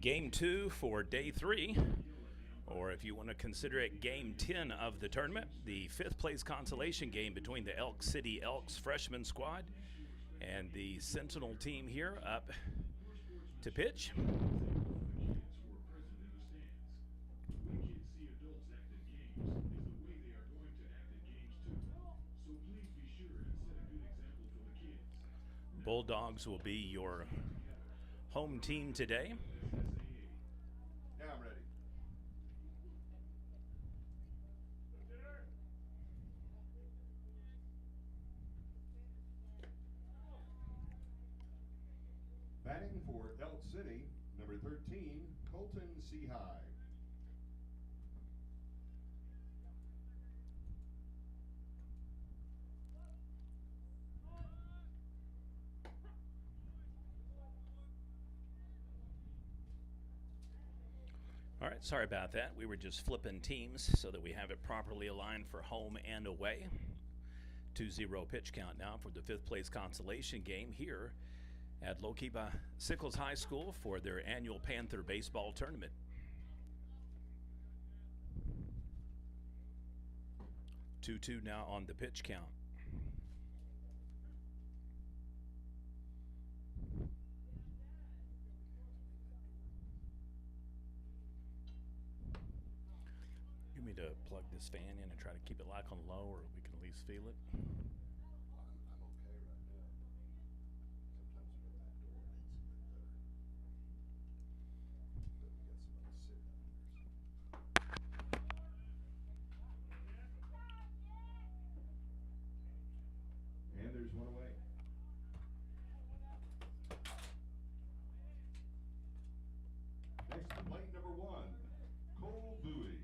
Game 2 for day 3, or if you want to consider it game 10 of the tournament, the 5th place consolation game between the Elk City Elks freshman squad and the Sentinel team here up to pitch. Bulldogs will be your home team today. Yeah, I'm ready. Batting for Elk City, number 13, Colton Seahigh. All right, sorry about that. We were just flipping teams so that we have it properly aligned for home and away. 2-0 pitch count now for the 5th place consolation game here at Lokiba Sickles High School for their annual Panther baseball tournament. 2-2 now on the pitch count. You want me to plug this fan in and try to keep it like on low, or we can at least feel it? I'm okay right now. Sometimes you go that door and it's a bit better. But we got somebody sitting up there. And there's one away. Next to plate number 1, Cole Bowie.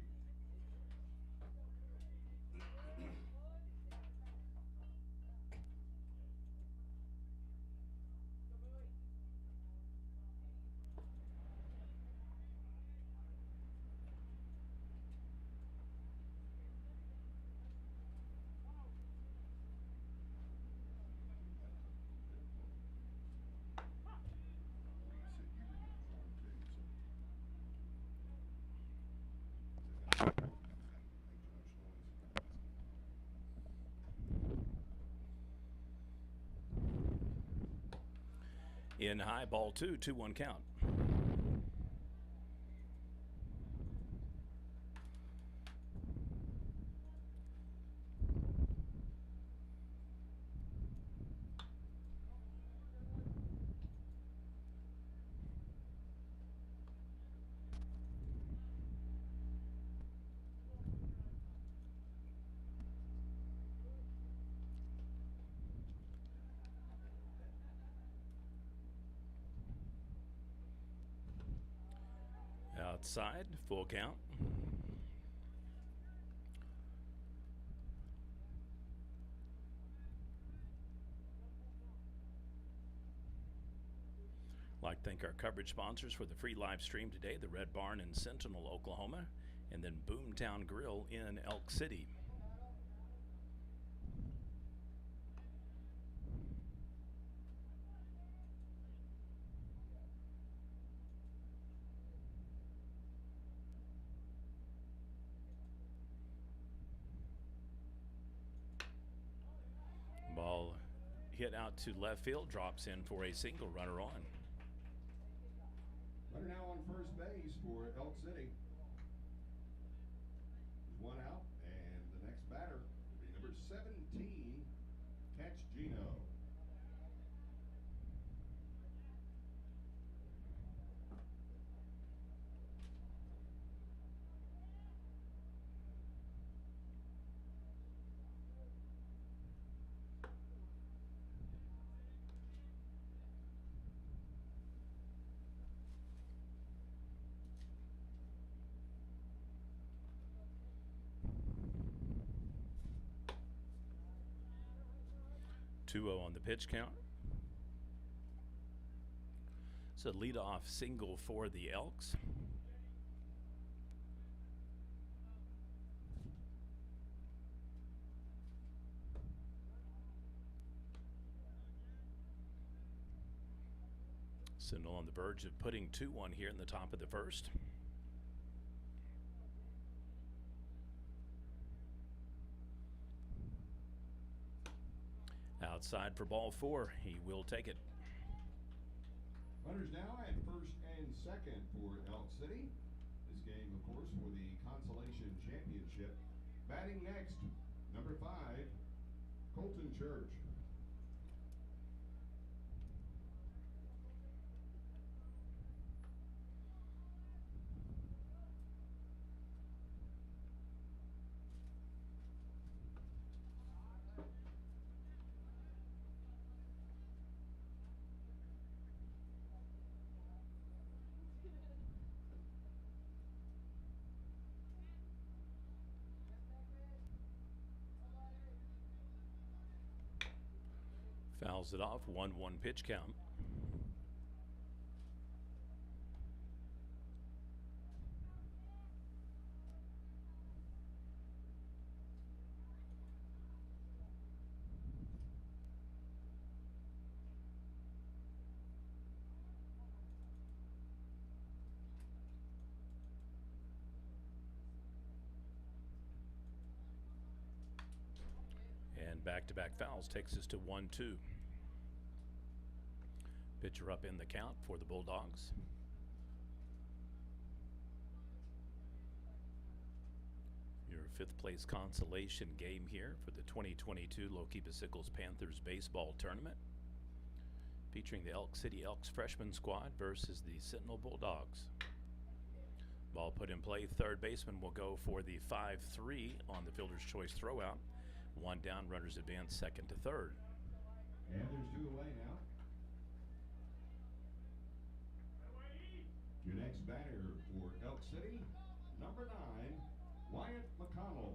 In high, ball 2, 2-1 count. Outside, full count. I'd like to thank our coverage sponsors for the free live stream today, the Red Barn in Sentinel, Oklahoma, and then Boomtown Grill in Elk City. Ball hit out to left field, drops in for a single, runner on. Runner now on first base for Elk City. There's one out, and the next batter will be number 17, Catch Gino. Two-0 on the pitch count. So leadoff single for the Elks. Sentinel on the verge of putting 2-1 here in the top of the first. Outside for ball 4. He will take it. Runners now at first and second for Elk City. This game, of course, for the Consolation Championship. Batting next, number 5, Colton Church. Fouls it off, 1-1 pitch count. And back-to-back fouls takes us to 1-2. Pitcher up in the count for the Bulldogs. Your 5th place consolation game here for the 2022 Loquippa Sickles Panthers baseball tournament, featuring the Elk City Elks freshman squad versus the Sentinel Bulldogs. Ball put in play. Third baseman will go for the 5-3 on the fielder's choice throwout. 1 down, runners advance second to third. And there's 2 away now. Your next batter for Elk City, number 9, Wyatt McConnell.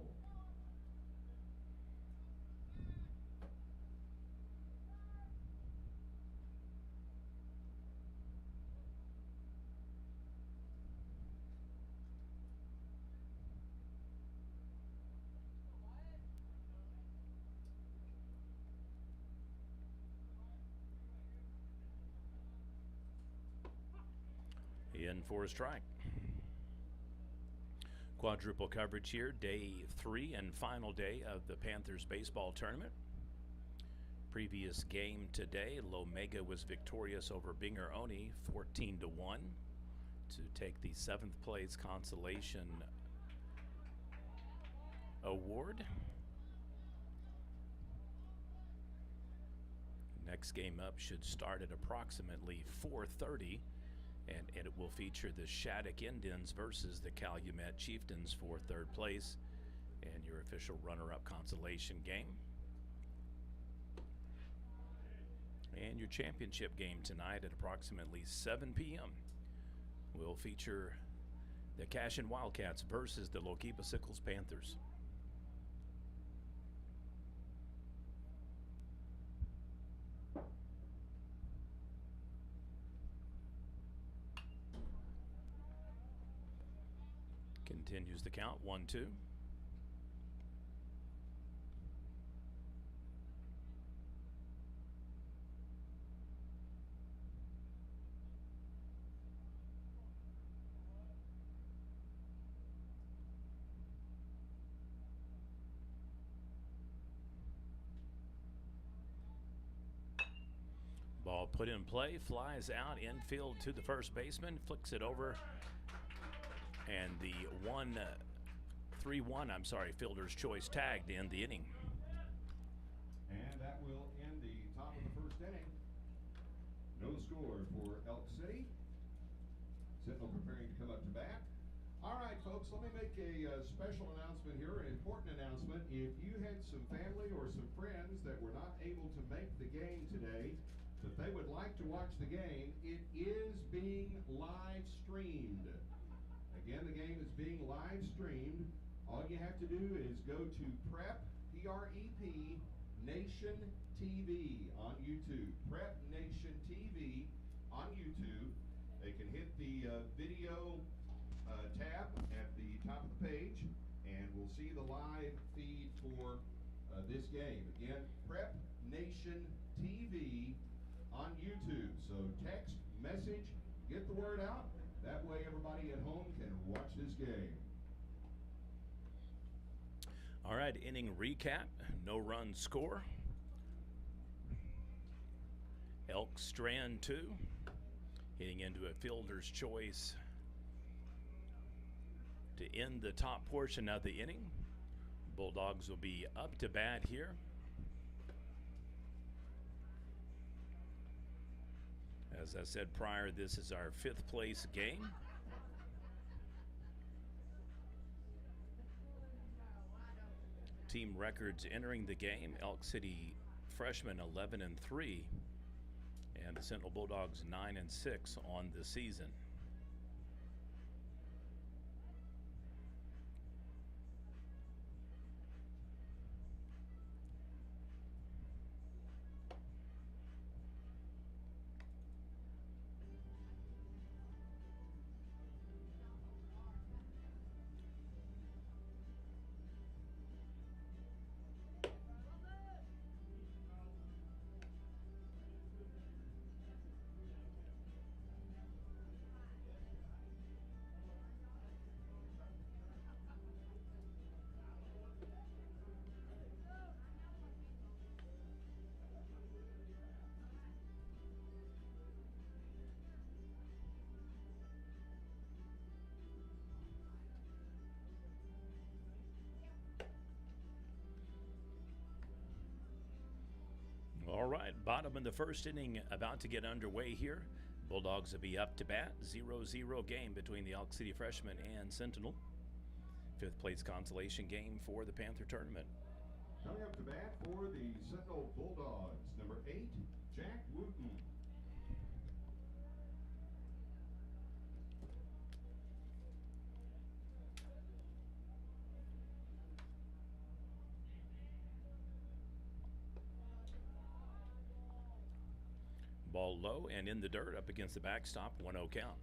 In for a strike. Quadruple coverage here, day 3 and final day of the Panthers baseball tournament. Previous game today, Lomega was victorious over Binger-Oni 14-1 to take the 7th place consolation award. Next game up should start at approximately 4:30. And it will feature the Shattuck Indians versus the Calumet Chieftains for 3rd place and your official runner-up consolation game. And your championship game tonight at approximately 7 p.m. will feature the Cashin Wildcats versus the Loquippa Sickles Panthers. Continues the count, 1-2. Ball put in play, flies out infield to the first baseman, flicks it over. And the 3-1, fielder's choice tagged in the inning. And that will end the top of the first inning. No score for Elk City. Sentinel preparing to come up to bat. All right, folks, let me make a special announcement here, an important announcement. If you had some family or some friends that were not able to make the game today, but they would like to watch the game, it is being live streamed. Again, the game is being live streamed. All you have to do is go to PrEP, P-R-E-P, Nation TV on YouTube. PrEP Nation TV on YouTube. They can hit the video tab at the top of the page, and we'll see the live feed for this game. Again, PrEP Nation TV on YouTube. So text message, get the word out. That way everybody at home can watch this game. All right, inning recap, no run score. Elk Strand 2, hitting into a fielder's choice to end the top portion of the inning. Bulldogs will be up to bat here. As I said prior, this is our 5th place game. Team records entering the game: Elk City freshmen 11-3, and the Sentinel Bulldogs 9-6 on the season. All right, bottom of the first inning about to get underway here. Bulldogs will be up to bat. 0-0 game between the Elk City freshmen and Sentinel. 5th place consolation game for the Panther tournament. Coming up to bat for the Sentinel Bulldogs, number 8, Jack Wooten. Ball low and in the dirt up against the backstop, 1-0 count.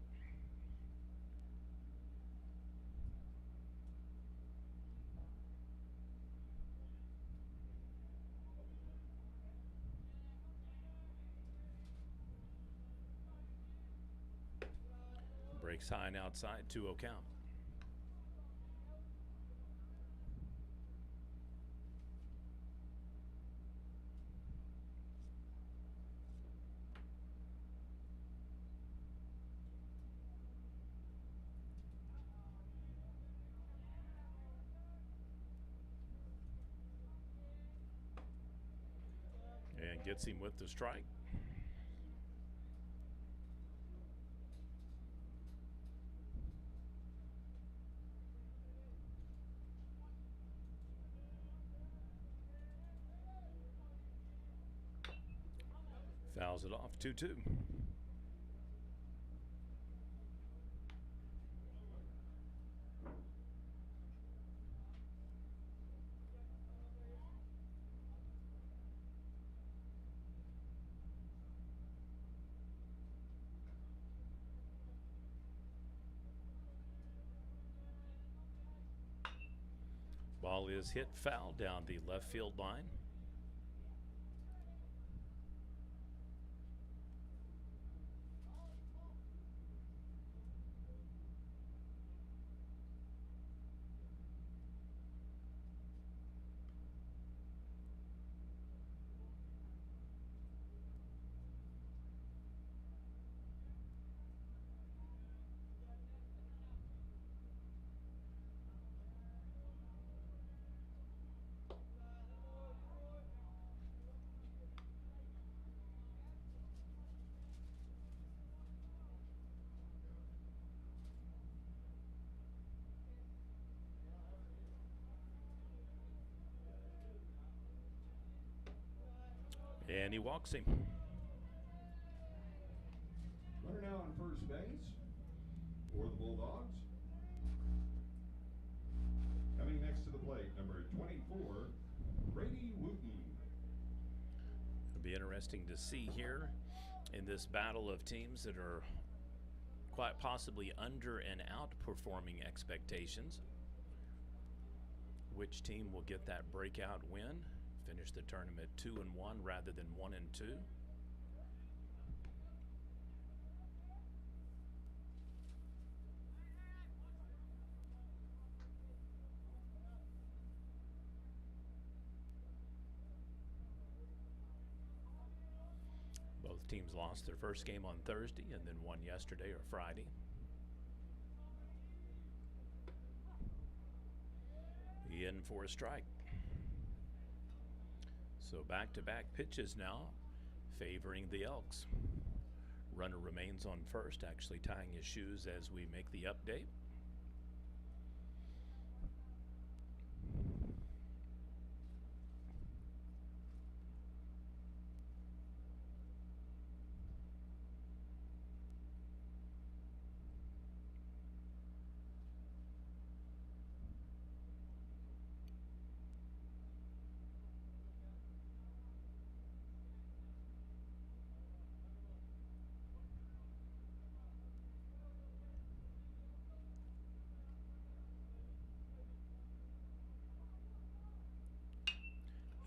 Breaks high and outside, 2-0 count. And gets him with the strike. Fouls it off, 2-2. Ball is hit foul down the left field line. And he walks him. Runner now on first base for the Bulldogs. Coming next to the plate, number 24, Brady Wooten. It'll be interesting to see here in this battle of teams that are quite possibly under and outperforming expectations. Which team will get that breakout win? Finish the tournament 2-1 rather than 1-2. teams lost their first game on Thursday and then won yesterday or Friday. In for a strike. So back-to-back pitches now favoring the Elks. Runner remains on first, actually tying his shoes as we make the update.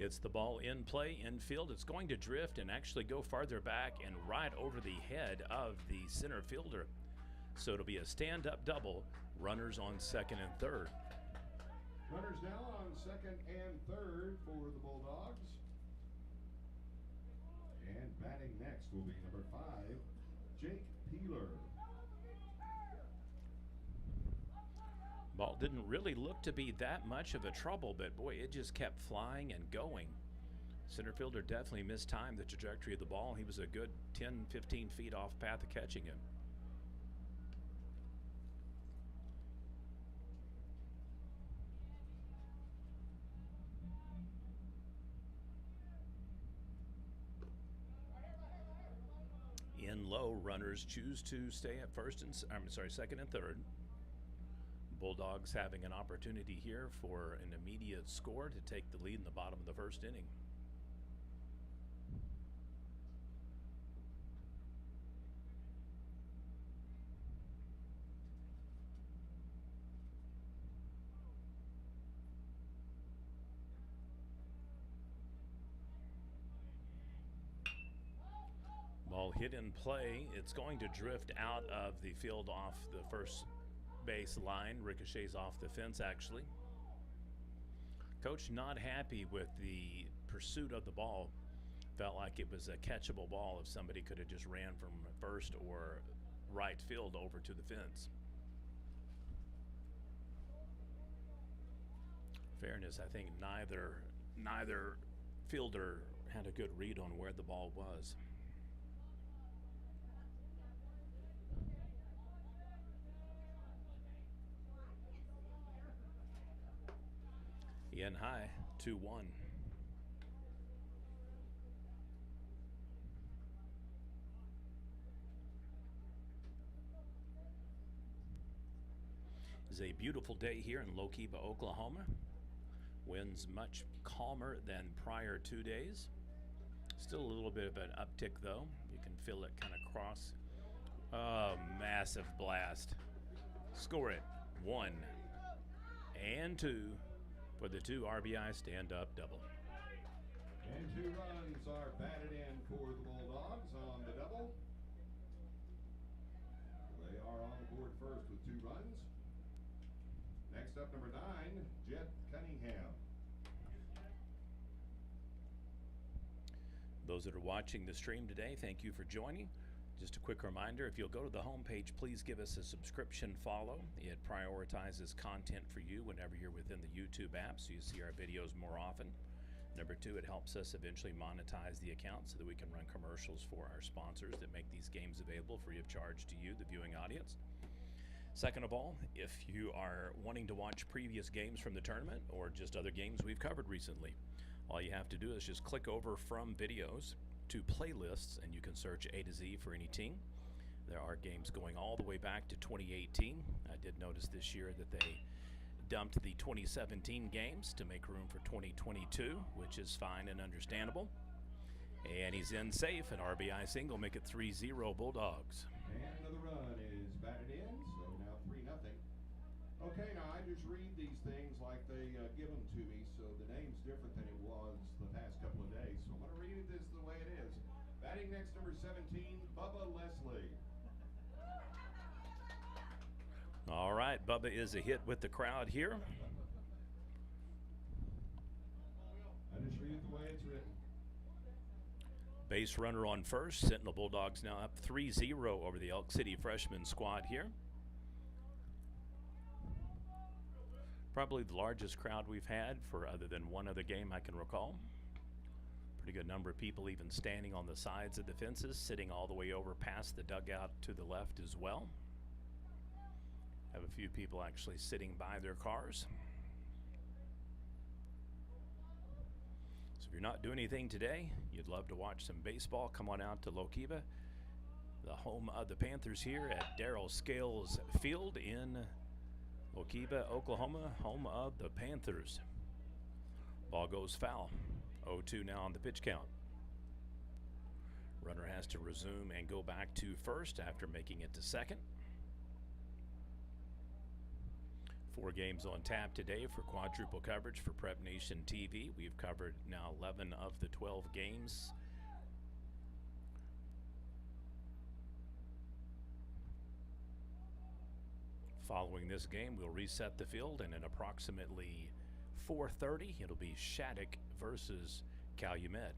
Hits the ball in play, infield. It's going to drift and actually go farther back and right over the head of the center fielder. So it'll be a stand-up double. Runners on second and third. Runners now on second and third for the Bulldogs. And batting next will be number 5, Jake Peeler. Ball didn't really look to be that much of a trouble, but boy, it just kept flying and going. Center fielder definitely mistimed the trajectory of the ball. He was a good 10, 15 feet off path of catching him. In low, runners choose to stay at second and third. Bulldogs having an opportunity here for an immediate score to take the lead in the bottom of the first inning. Ball hit in play. It's going to drift out of the field off the first base line, ricochets off the fence actually. Coach not happy with the pursuit of the ball. Felt like it was a catchable ball if somebody could have just ran from first or right field over to the fence. Fairness, I think neither fielder had a good read on where the ball was. In high, 2-1. It's a beautiful day here in Lokiba, Oklahoma. Winds much calmer than prior 2 days. Still a little bit of an uptick though. You can feel it kind of cross. Oh, massive blast. Score it. 1 and 2. For the 2 RBI stand-up double. And 2 runs are batted in for the Bulldogs on the double. They are on board first with 2 runs. Next up, number 9, Jet Cunningham. Those that are watching the stream today, thank you for joining. Just a quick reminder, if you'll go to the homepage, please give us a subscription follow. It prioritizes content for you whenever you're within the YouTube app, so you see our videos more often. Number 2, it helps us eventually monetize the account so that we can run commercials for our sponsors that make these games available free of charge to you, the viewing audience. Second of all, if you are wanting to watch previous games from the tournament or just other games we've covered recently, all you have to do is just click over from videos to playlists and you can search A to Z for any team. There are games going all the way back to 2018. I did notice this year that they dumped the 2017 games to make room for 2022, which is fine and understandable. And he's in safe, an RBI single, make it 3-0 Bulldogs. And another run is batted in, so now 3-0. Okay, now I just read these things like they give them to me, so the name's different than it was the past couple of days. So I'm going to read it this the way it is. Batting next, number 17, Bubba Leslie. All right, Bubba is a hit with the crowd here. I just read it the way it's written. Base runner on first. Sentinel Bulldogs now up 3-0 over the Elk City freshman squad here. Probably the largest crowd we've had for other than one other game I can recall. Pretty good number of people even standing on the sides of the fences, sitting all the way over past the dugout to the left as well. Have a few people actually sitting by their cars. So if you're not doing anything today, you'd love to watch some baseball, come on out to Lokiba, the home of the Panthers here at Darrell Scales Field in Lokiba, Oklahoma, home of the Panthers. Ball goes foul. 0-2 now on the pitch count. Runner has to resume and go back to first after making it to second. 4 games on tap today for quadruple coverage for Prep Nation TV. We've covered now 11 of the 12 games. Following this game, we'll reset the field, and at approximately 4:30, it'll be Shattuck versus Calumet.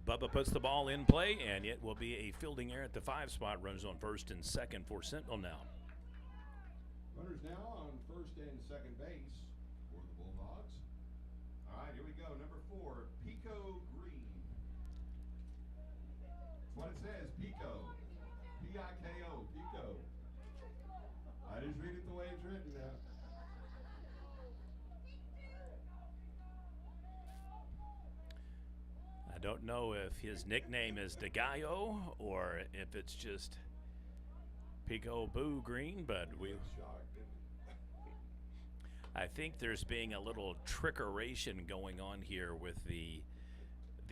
Bubba puts the ball in play, and it will be a fielding error at the 5 spot. Runners on first and second for Sentinel now. Runners now on first and second base for the Bulldogs. All right, here we go. Number 4, Pico Green. That's what it says, Pico. P-I-K-O, Pico. I just read it the way it's written now. I don't know if his nickname is De Gallo or if it's just Pico Boo Green, but I think there's being a little trickeration going on here with the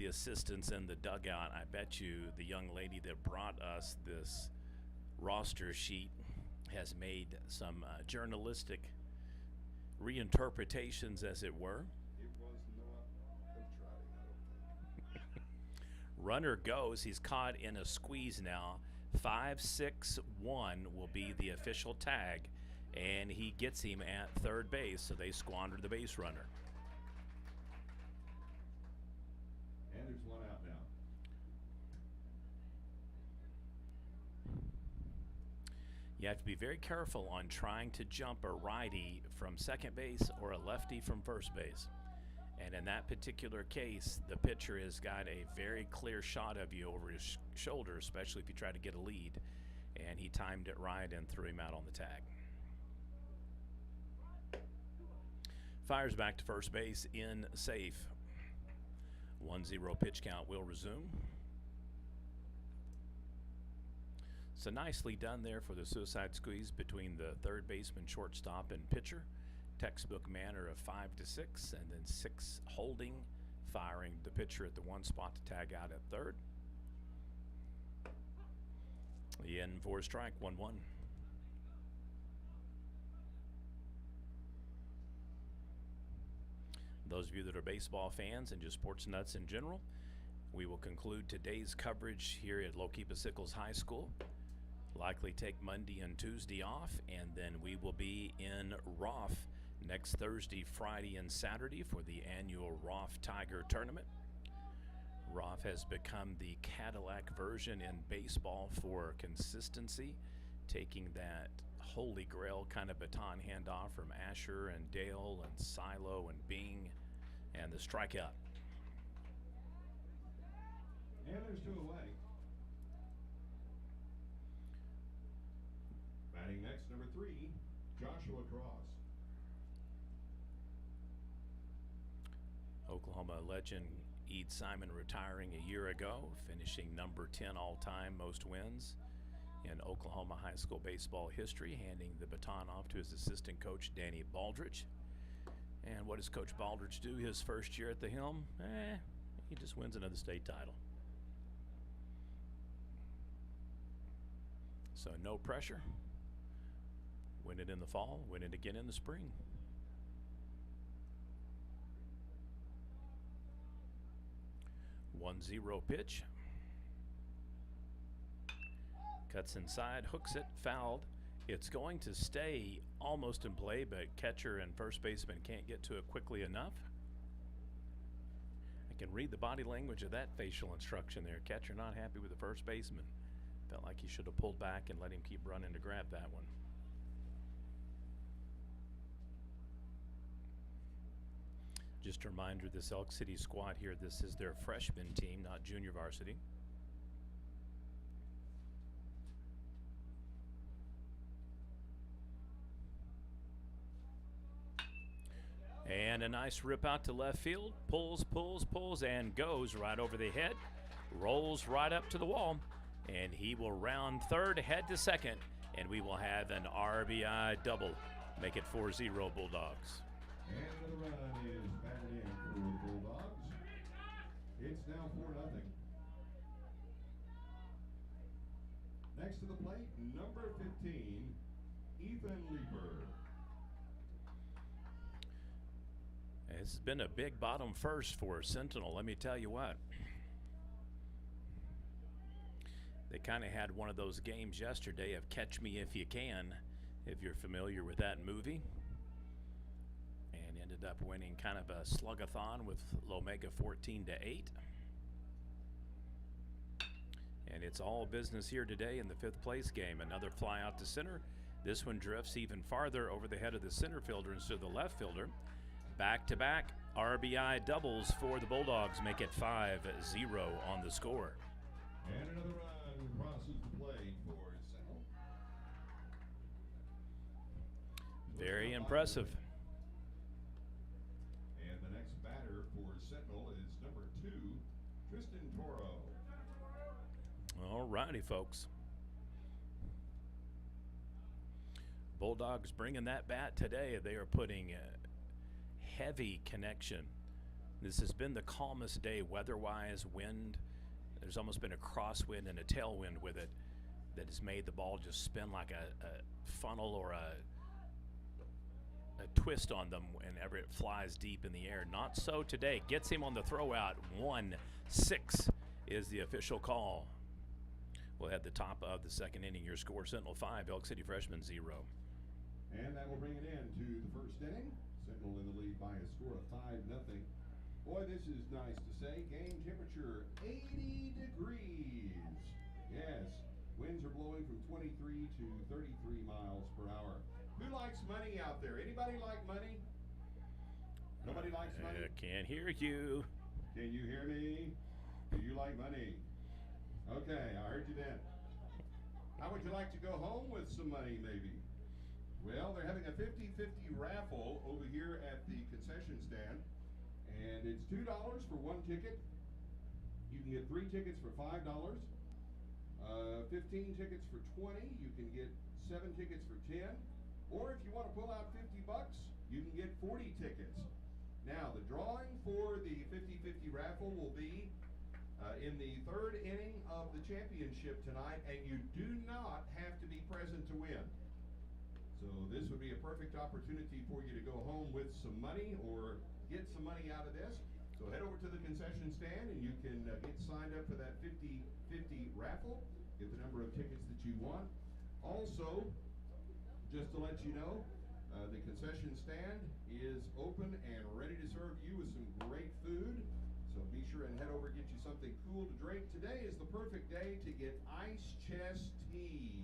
assistants in the dugout. I bet you the young lady that brought us this roster sheet has made some journalistic reinterpretations, as it were. It was not Coach Riley, I don't think. Runner goes. He's caught in a squeeze now. 5-6-1 will be the official tag, and he gets him at third base, so they squander the base runner. And there's one out now. You have to be very careful on trying to jump a righty from second base or a lefty from first base. And in that particular case, the pitcher has got a very clear shot of you over his shoulder, especially if you try to get a lead. And he timed it right and threw him out on the tag. Fires back to first base in safe. 1-0 pitch count will resume. So nicely done there for the suicide squeeze between the third baseman, shortstop, and pitcher. Textbook manner of 5-6, and then 6 holding, firing the pitcher at the 1 spot to tag out at third. The end for a strike, 1-1. Those of you that are baseball fans and just sports nuts in general, we will conclude today's coverage here at Lokiba Sickles High School. Likely take Monday and Tuesday off, and then we will be in Roth next Thursday, Friday, and Saturday for the annual Roth Tiger Tournament. Roth has become the Cadillac version in baseball for consistency, taking that holy grail kind of baton handoff from Asher and Dale and Silo and Bing, and the strikeout. And there's 2 away. Batting next, number 3, Joshua Cross. Oklahoma legend Ede Simon retiring a year ago, finishing number 10 all-time most wins in Oklahoma high school baseball history, handing the baton off to his assistant coach, Danny Baldridge. And what does Coach Baldridge do his first year at the helm? He just wins another state title. So no pressure. Win it in the fall, win it again in the spring. One 0 pitch. Cuts inside, hooks it, fouled. It's going to stay almost in play, but catcher and first baseman can't get to it quickly enough. I can read the body language of that facial instruction there. Catcher not happy with the first baseman. Felt like he should have pulled back and let him keep running to grab that one. Just a reminder, this Elk City squad here, this is their freshman team, not junior varsity. And a nice rip out to left field. Pulls, and goes right over the head. Rolls right up to the wall. And he will round third, head to second. And we will have an RBI double. Make it 4-0 Bulldogs. And the run is batted in for the Bulldogs. It's now 4-0. Next to the plate, number 15, Ethan Leeper. It's been a big bottom first for Sentinel, let me tell you what. They kind of had one of those games yesterday of Catch Me If You Can, if you're familiar with that movie. And ended up winning kind of a slugathon with Lomega 14-8. And it's all business here today in the 5th place game. Another fly out to center. This one drifts even farther over the head of the center fielder instead of the left fielder. Back-to-back RBI doubles for the Bulldogs, make it 5-0 on the score. And another run crosses the plate for Sentinel. Very impressive. And the next batter for Sentinel is number 2, Tristan Toro. All righty, folks. Bulldogs bringing that bat today. They are putting heavy connection. This has been the calmest day weather-wise. Wind, there's almost been a crosswind and a tailwind with it that has made the ball just spin like a funnel or a twist on them whenever it flies deep in the air. Not so today. Gets him on the throw out. 1-6 is the official call. We'll head the top of the second inning. Your score, Sentinel 5, Elk City Freshman 0. And that will bring it in to the first inning. Sentinel in the lead by a score of 5-0. Boy, this is nice to say. Game temperature 80 degrees. Yes, winds are blowing from 23 to 33 miles per hour. Who likes money out there? Anybody like money? Nobody likes money? Can't hear you. Can you hear me? Do you like money? Okay, I heard you then. How would you like to go home with some money, maybe? Well, they're having a 50-50 raffle over here at the concession stand, and it's $2 for one ticket. You can get 3 tickets for $5, 15 tickets for $20. You can get 7 tickets for $10, or if you want to pull out $50, you can get 40 tickets. Now, the drawing for the 50-50 raffle will be in the 3rd inning of the championship tonight, and you do not have to be present to win. So this would be a perfect opportunity for you to go home with some money or get some money out of this. So head over to the concession stand and you can get signed up for that 50-50 raffle. Get the number of tickets that you want. Also, just to let you know, the concession stand is open and ready to serve you with some great food. So be sure and head over and get you something cool to drink. Today is the perfect day to get ice chest tea.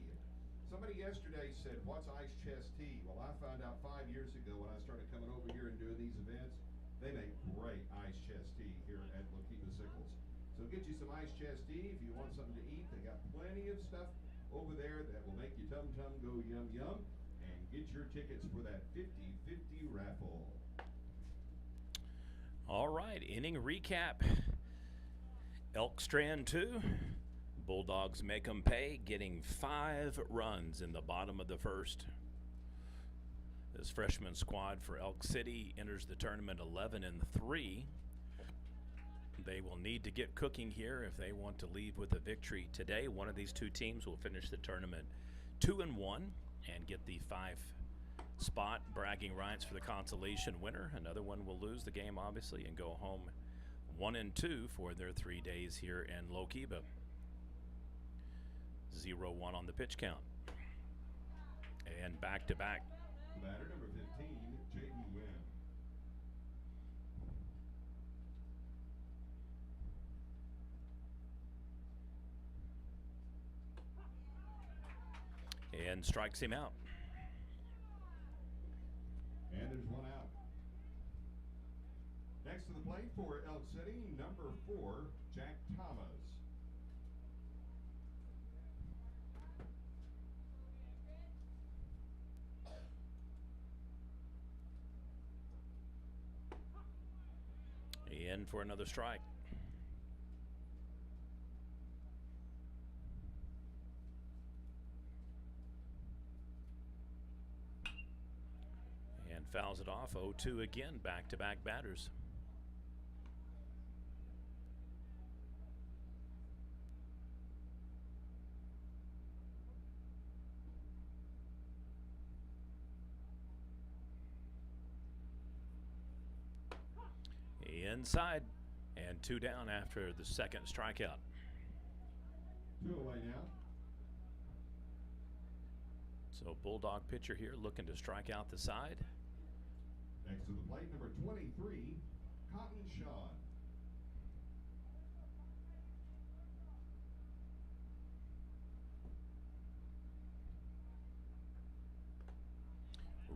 Somebody yesterday said, what's ice chest tea? Well, I found out 5 years ago when I started coming over here and doing these events, they make great ice chest tea here at Loquita Sickles. So get you some ice chest tea if you want something to eat. They got plenty of stuff over there that will make your tum-tum go yum-yum. And get your tickets for that 50-50 raffle. All right, inning recap. Elk Strand 2. Bulldogs make them pay, getting 5 runs in the bottom of the first. This freshman squad for Elk City enters the tournament 11-3. They will need to get cooking here if they want to leave with a victory today. One of these two teams will finish the tournament 2-1 and get the 5 spot, bragging rights for the consolation winner. Another one will lose the game, obviously, and go home 1-2 for their 3 days here in Lokiba. 0-1 on the pitch count. And back-to-back. Batter number 15, Jaden Wynn. And strikes him out. And there's one out. Next to the plate for Elk City, number 4, Jack Thomas. In for another strike. And fouls it off. 0-2 again, back-to-back batters. Inside, and 2 down after the second strikeout. 2 away now. So Bulldog pitcher here looking to strike out the side. Next to the plate, number 23, Cotton Shaw.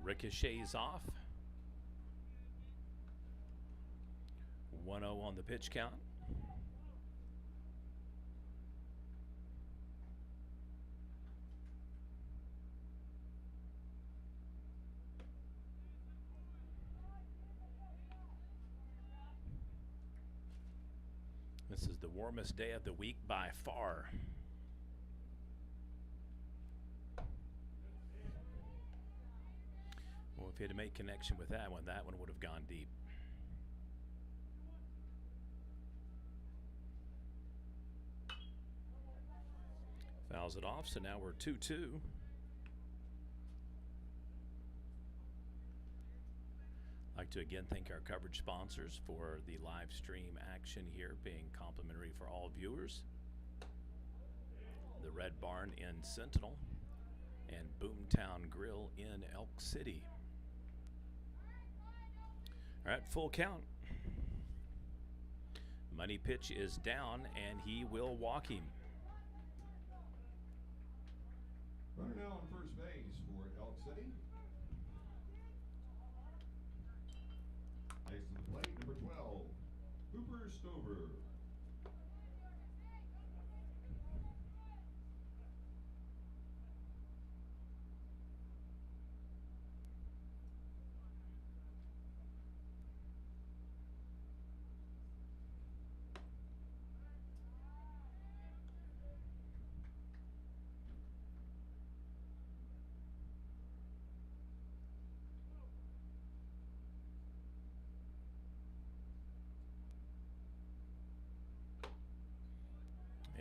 Ricochets off. 1-0 on the pitch count. This is the warmest day of the week by far. Well, if he had to make connection with that one would have gone deep. Fouls it off, so now we're 2-2. Like to again thank our coverage sponsors for the live stream action here, being complimentary for all viewers. The Red Barn in Sentinel and Boomtown Grill in Elk City. All right, full count. Money pitch is down, and he will walk him. Runner now on first base for Elk City. Next to the plate, number 12, Hooper Stover.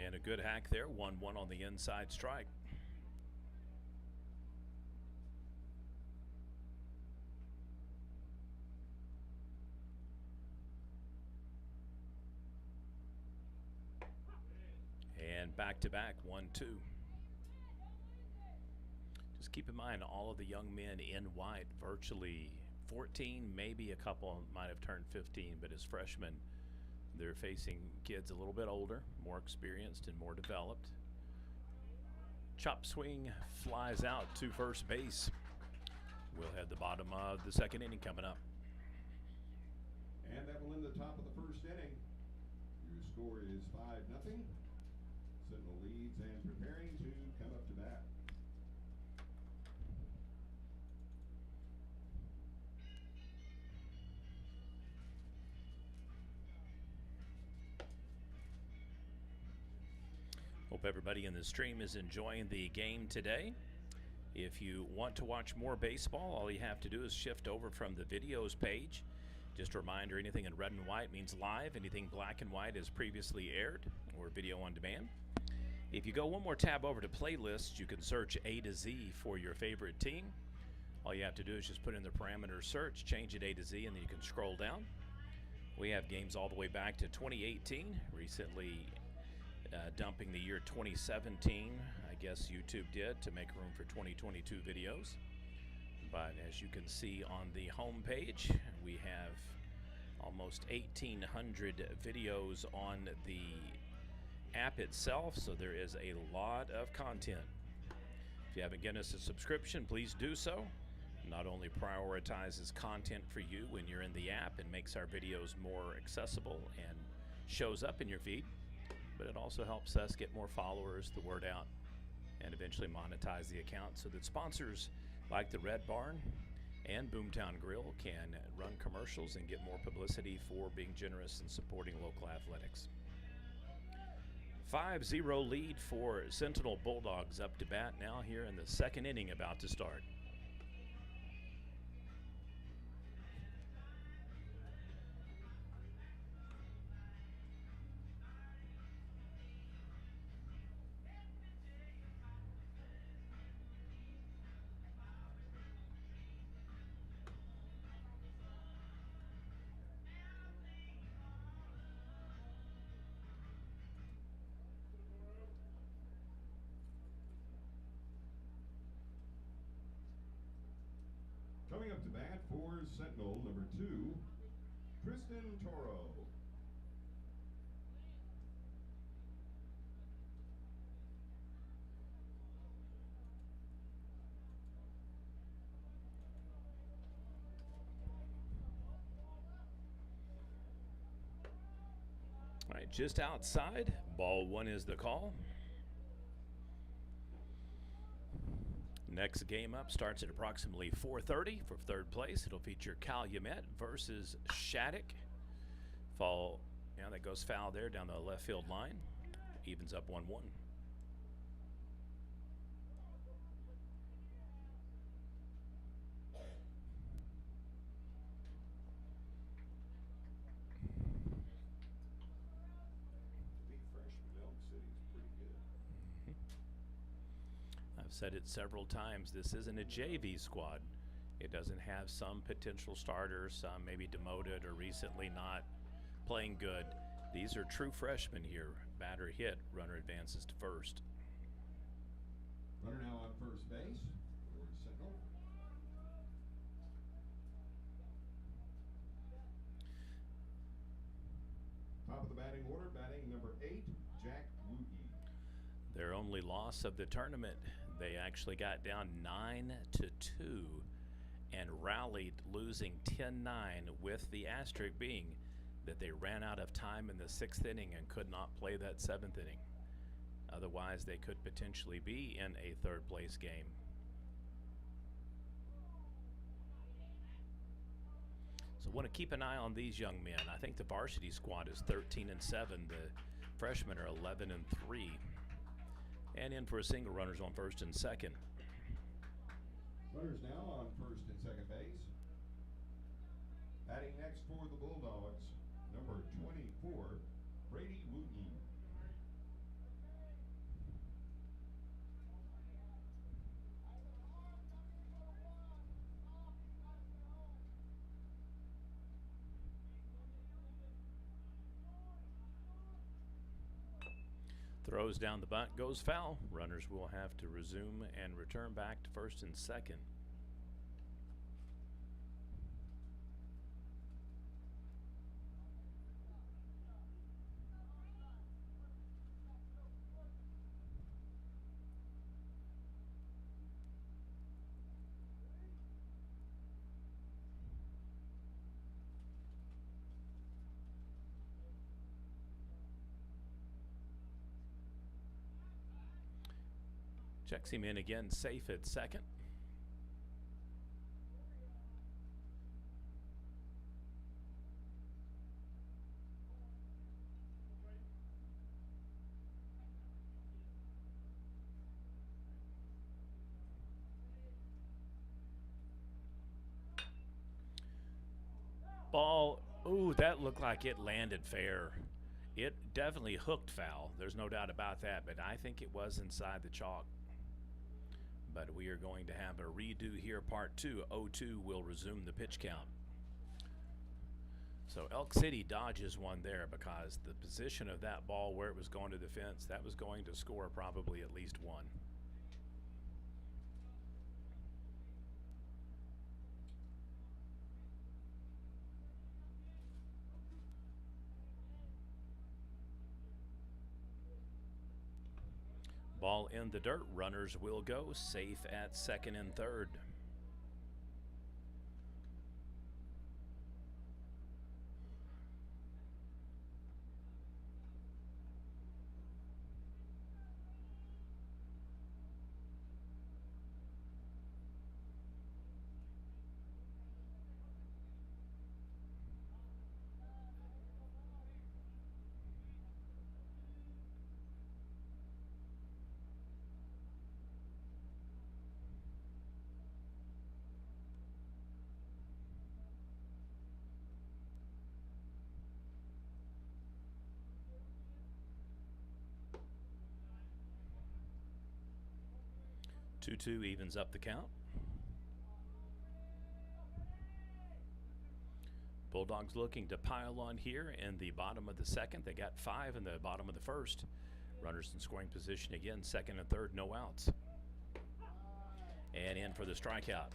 And a good hack there, 1-1 on the inside strike. And back-to-back, 1-2. Just keep in mind, all of the young men in white, virtually 14, maybe a couple might have turned 15, but as freshmen, they're facing kids a little bit older, more experienced and more developed. Chop swing flies out to first base. We'll have the bottom of the second inning coming up. And that will end the top of the first inning. Your score is 5-0. Sentinel leads and preparing to come up to bat. Hope everybody in the stream is enjoying the game today. If you want to watch more baseball, all you have to do is shift over from the videos page. Just a reminder, anything in red and white means live. Anything black and white is previously aired or video on demand. If you go one more tab over to playlists, you can search A to Z for your favorite team. All you have to do is just put in the parameter search, change it A to Z, and then you can scroll down. We have games all the way back to 2018, recently dumping the year 2017, I guess YouTube did, to make room for 2022 videos. But as you can see on the home page, we have almost 1,800 videos on the app itself, so there is a lot of content. If you haven't given us a subscription, please do so. Not only prioritizes content for you when you're in the app and makes our videos more accessible and shows up in your feed, but it also helps us get more followers, the word out, and eventually monetize the account so that sponsors like the Red Barn and Boomtown Grill can run commercials and get more publicity for being generous and supporting local athletics. 5-0 lead for Sentinel Bulldogs up to bat now here in the second inning about to start. Coming up to bat for Sentinel, number 2, Tristan Toro. All right, just outside, ball 1 is the call. Next game up starts at approximately 4:30 for third place. It'll feature Calumet versus Shattuck. That goes foul there down the left field line. Evens up 1-1. I've said it several times, this isn't a JV squad. It doesn't have some potential starters, some maybe demoted or recently not playing good. These are true freshmen here. Batter hit, runner advances to first. Runner now on first base for Sentinel. Top of the batting order, batting number 8, Jack Wooten. Their only loss of the tournament, they actually got down 9-2 and rallied, losing 10-9, with the asterisk being that they ran out of time in the 6th inning and could not play that 7th inning. Otherwise, they could potentially be in a third place game. So want to keep an eye on these young men. I think the varsity squad is 13-7. The freshmen are 11-3. And in for a single, runners on first and second. Runners now on first and second base. Batting next for the Bulldogs, number 24, Brady Wooten. Throws down the bunt, goes foul. Runners will have to resume and return back to first and second. Checks him in again, safe at second. Ball, ooh, that looked like it landed fair. It definitely hooked foul. There's no doubt about that, but I think it was inside the chalk. but we are going to have a redo here, part 2. 0-2 will resume the pitch count. So Elk City dodges one there because the position of that ball where it was going to the fence, that was going to score probably at least one. Ball in the dirt, runners will go, safe at second and third. Two evens up the count. Bulldogs looking to pile on here in the bottom of the second. They got 5 in the bottom of the first. Runners in scoring position again, second and third, no outs. And in for the strikeout.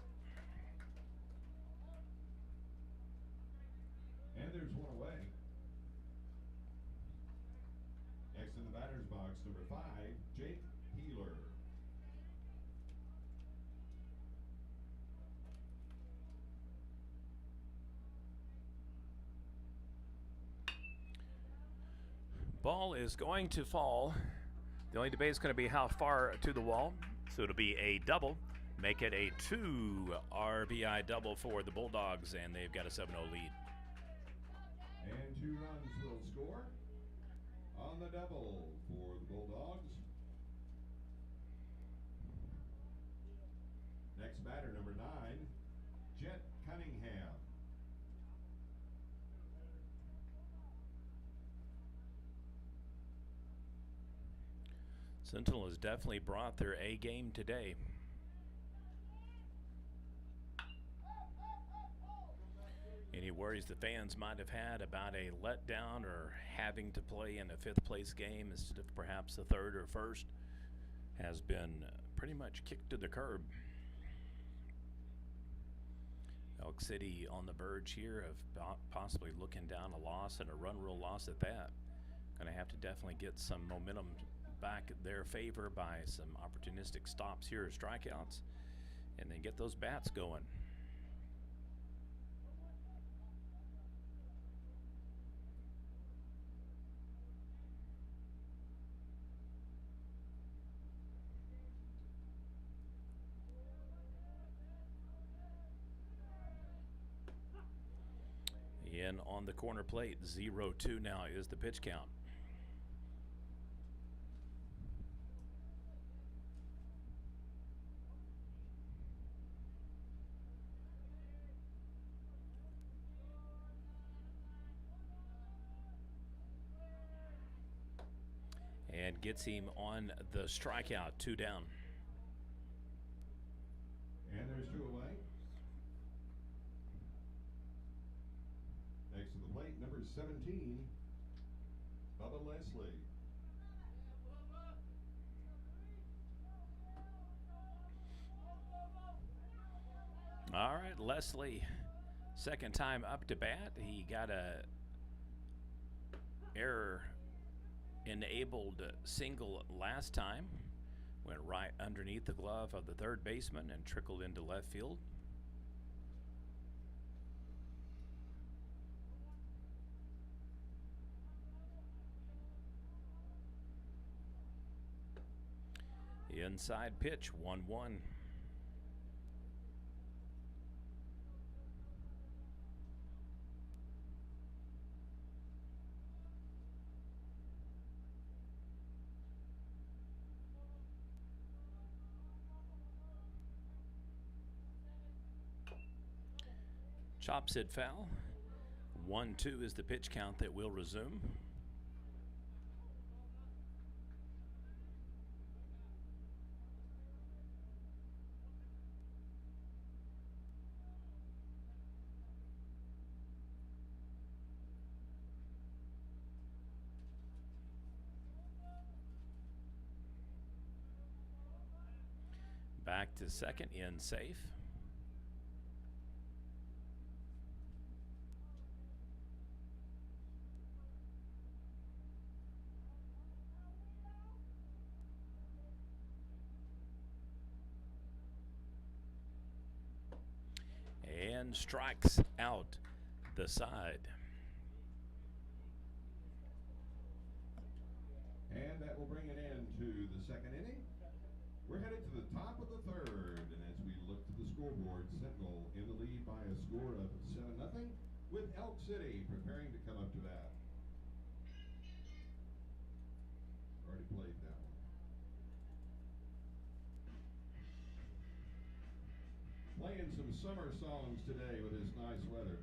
And there's one away. Next in the batter's box, number 5, Jake Healer. Ball is going to fall. The only debate is going to be how far to the wall. So it'll be a double. Make it a 2 RBI double for the Bulldogs, and they've got a 7-0 lead. And 2 runs will score on the double for the Bulldogs. Next batter, number 9, Jet Cunningham. Sentinel has definitely brought their A game today. Any worries the fans might have had about a letdown or having to play in a 5th place game instead of perhaps the 3rd or 1st has been pretty much kicked to the curb. Elk City on the verge here of possibly looking down a loss, and a run rule loss at that. Going to have to definitely get some momentum back their favor by some opportunistic stops here, strikeouts, and then get those bats going. In on the corner plate, 0-2 now is the pitch count. And gets him on the strikeout, 2 down. And there's 2 away. Next to the plate, number 17, Bubba Leslie. All right, Leslie, second time up to bat. He got a error-enabled single last time. Went right underneath the glove of the third baseman and trickled into left field. Inside pitch, 1-1. Chops it foul. 1-2 is the pitch count that will resume. back to second in safe. And strikes out the side. And that will bring an end to the second inning. We're headed to the top of the third, and as we look to the scoreboard, Sentinel in the lead by a score of 7-0, with Elk City preparing to come up to bat. Already played that one. Playing some summer songs today with this nice weather.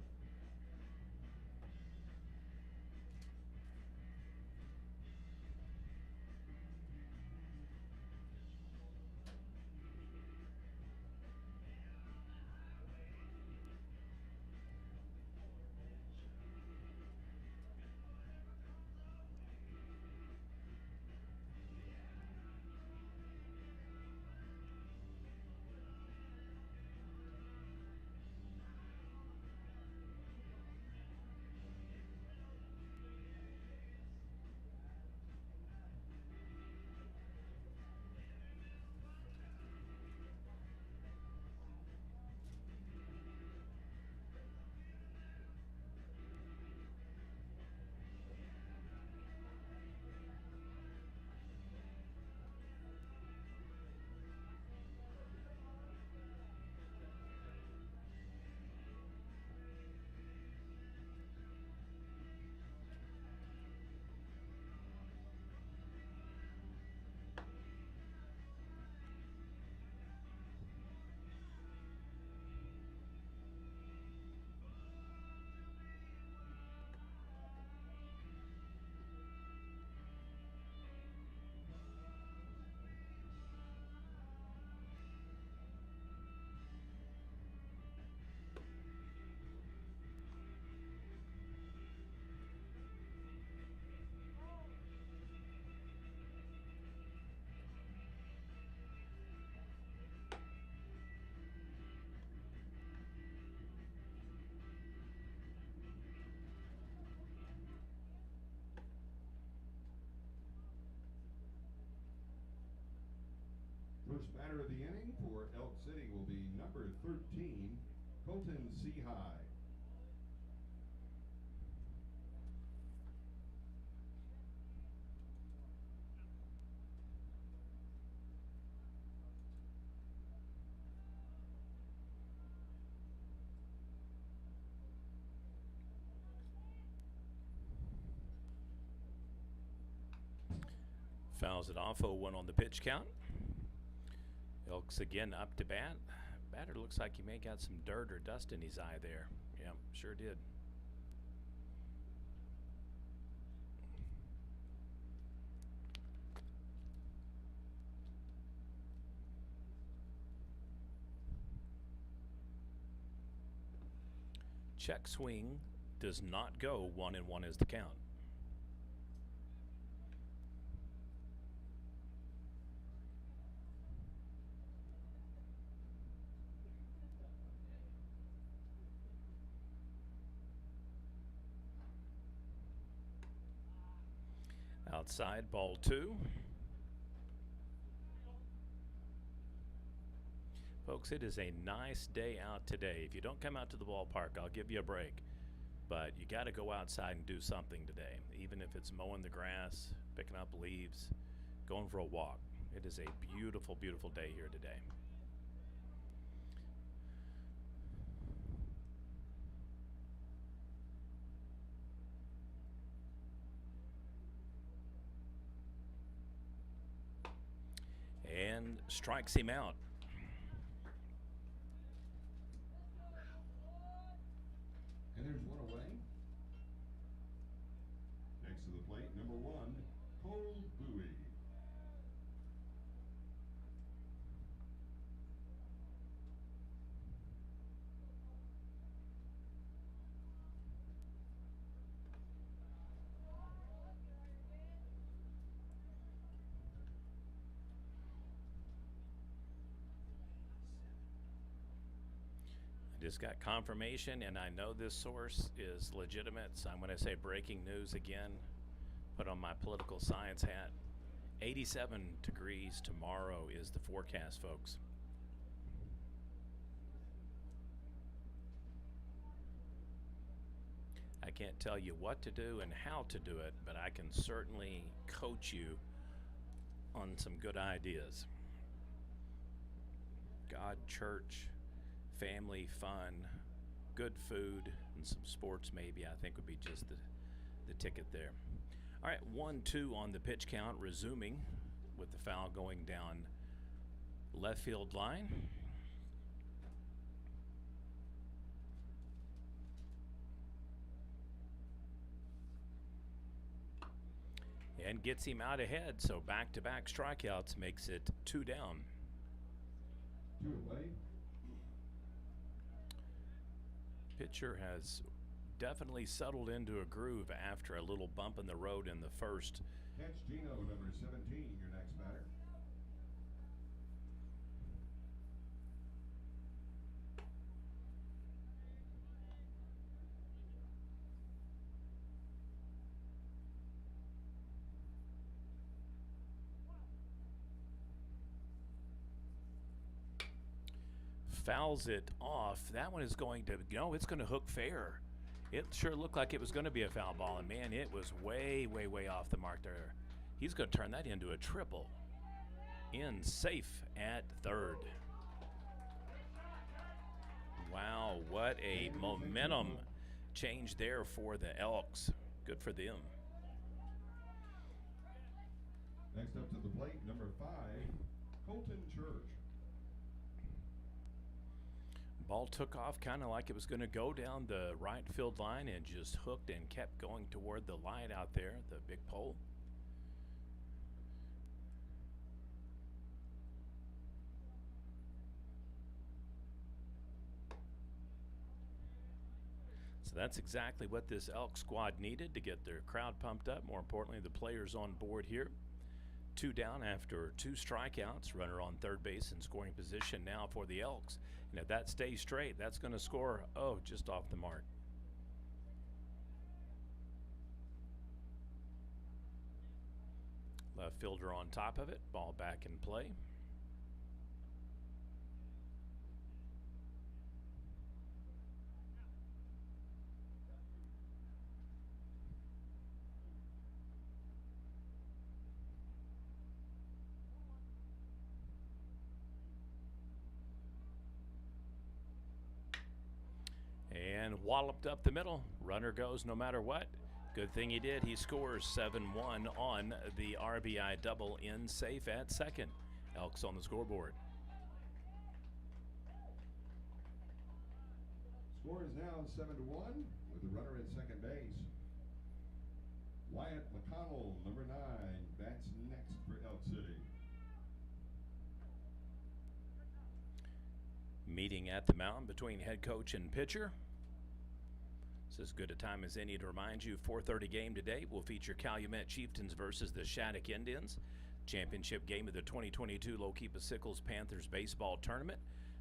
First batter of the inning for Elk City will be number 13, Colton Seahigh. Fouls it off, 0-1 on the pitch count. Elks again up to bat. Batter looks like he may got some dirt or dust in his eye there. Yeah, sure did. Check swing does not go. 1-1 is the count. Outside, ball 2. Folks, it is a nice day out today. If you don't come out to the ballpark, I'll give you a break. But you got to go outside and do something today, even if it's mowing the grass, picking up leaves, going for a walk. It is a beautiful, beautiful day here today. And strikes him out. And there's one away. Next to the plate, number 1, Cole Bowie. Just got confirmation, and I know this source is legitimate, so I'm going to say breaking news again. Put on my political science hat. 87 degrees tomorrow is the forecast, folks. I can't tell you what to do and how to do it, but I can certainly coach you on some good ideas. God, church, family, fun, good food, and some sports maybe, I think would be just the ticket there. All right, 1-2 on the pitch count, resuming with the foul going down left field line. And gets him out ahead, so back-to-back strikeouts makes it 2 down. 2 away. Pitcher has definitely settled into a groove after a little bump in the road in the first. Catch Gino, number 17, your next batter. Fouls it off. That one is going to, it's going to hook fair. It sure looked like it was going to be a foul ball, and man, it was way, way, way off the mark there. He's going to turn that into a triple. In safe at third. Wow, what a momentum change there for the Elks. Good for them. Next up to the plate, number 5, Colton Church. Ball took off kind of like it was going to go down the right field line and just hooked and kept going toward the light out there, the big pole. So that's exactly what this Elk squad needed to get their crowd pumped up. More importantly, the players on board here. 2 down after 2 strikeouts. Runner on third base in scoring position now for the Elks. And if that stays straight, that's going to score, just off the mark. Left fielder on top of it. Ball back in play. And walloped up the middle. Runner goes no matter what. Good thing he did. He scores 7-1 on the RBI double in safe at second. Elks on the scoreboard. Score is now 7-1 with the runner at second base. Wyatt McConnell, number 9, bats next for Elk City. Meeting at the mound between head coach and pitcher. This is as good a time as any to remind you, 4:30 game today will feature Calumet Chieftains versus the Shattuck Indians. Championship game of the 2022 Lokepa Sickles Panthers baseball tournament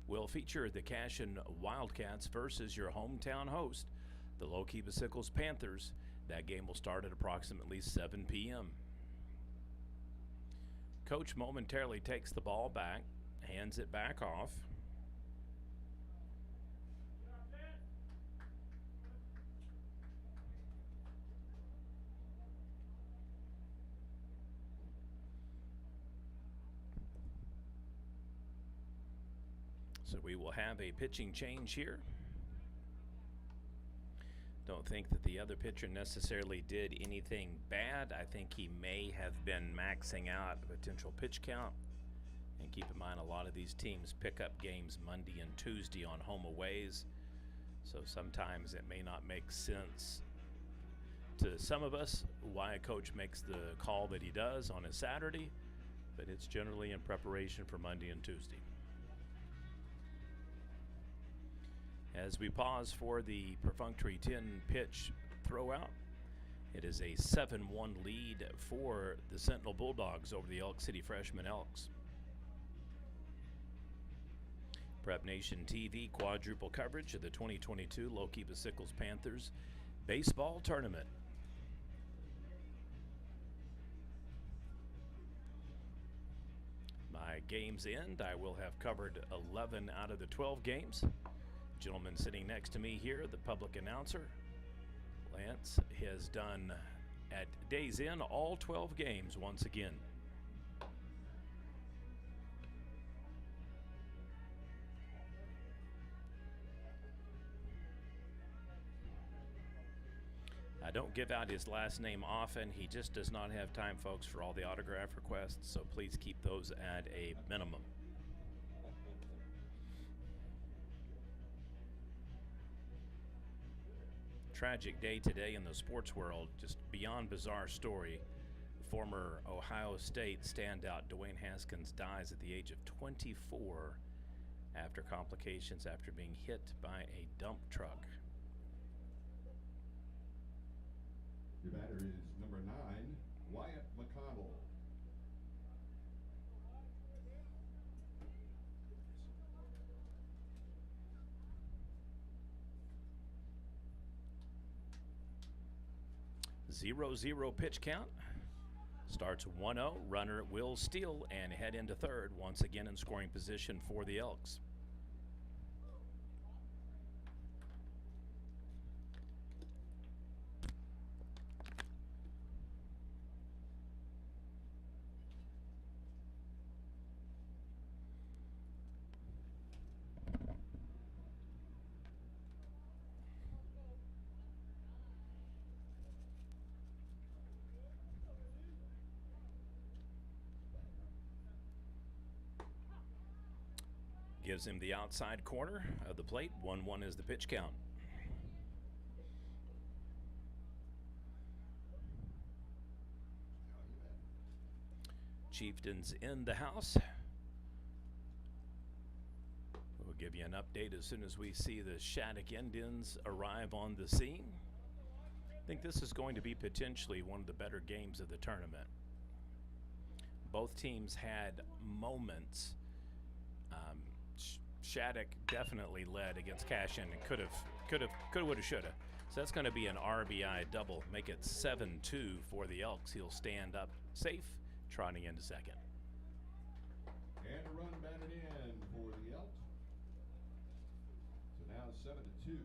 will feature the Cashin Wildcats versus your hometown host, the Lokepa Sickles Panthers. That game will start at approximately 7 p.m. Coach momentarily takes the ball back, hands it back off. So we will have a pitching change here. Don't think that the other pitcher necessarily did anything bad. I think he may have been maxing out the potential pitch count. And keep in mind, a lot of these teams pick up games Monday and Tuesday on home aways. So sometimes it may not make sense to some of us why a coach makes the call that he does on a Saturday, but it's generally in preparation for Monday and Tuesday. As we pause for the perfunctory 10-pitch throwout, it is a 7-1 lead for the Sentinel Bulldogs over the Elk City Freshman Elks. Prep Nation TV quadruple coverage of the 2022 Lokipa Sickles Panthers baseball tournament. By game's end, I will have covered 11 out of the 12 games. Gentleman sitting next to me here, the public announcer, Lance, has done at day's end all 12 games once again. I don't give out his last name often. He just does not have time, folks, for all the autograph requests, so please keep those at a minimum. Tragic day today in the sports world, just beyond bizarre story. Former Ohio State standout Dwayne Haskins dies at the age of 24 after complications after being hit by a dump truck. Your batter is number 9, Wyatt McConnell. Zero pitch count. Starts 1-0. Runner will steal and head into third, once again in scoring position for the Elks. Gives him the outside corner of the plate. 1-1 is the pitch count. Chieftains in the house. We'll give you an update as soon as we see the Shattuck Indians arrive on the scene. I think this is going to be potentially one of the better games of the tournament. Both teams had moments. Shattuck definitely led against Cashin and could have, would have, should have. So that's going to be an RBI double, make it 7-2 for the Elks. He'll stand up safe, trotting into second. And a run batted in for the Elks. So now 7-2.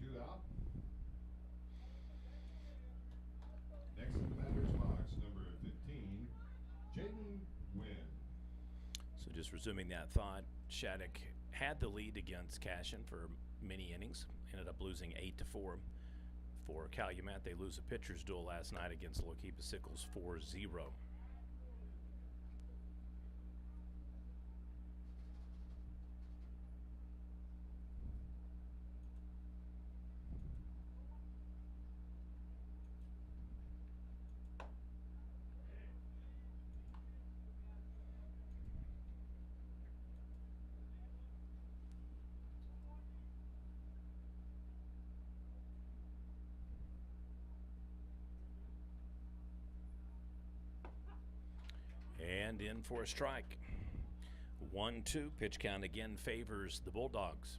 There's 2 out. Next in the batter's box, number 15, Jaden Wynn. So just resuming that thought, Shattuck had the lead against Cashin for many innings, ended up losing 8-4. For Calumet, they lose a pitcher's duel last night against Lokipa Sickles 4-0. And in for a strike. 1-2. Pitch count again favors the Bulldogs.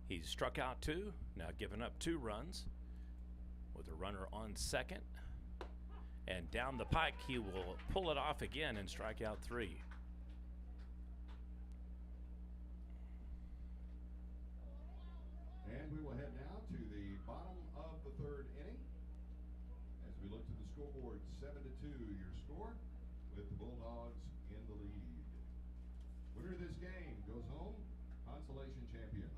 He's struck out 2, now given up 2 runs with a runner on second. And down the pike, he will pull it off again and strike out 3. And we will head now to the bottom of the 3rd inning. As we look to the scoreboard, 7-2 your score, with the Bulldogs in the lead. Winner of this game goes home consolation champion.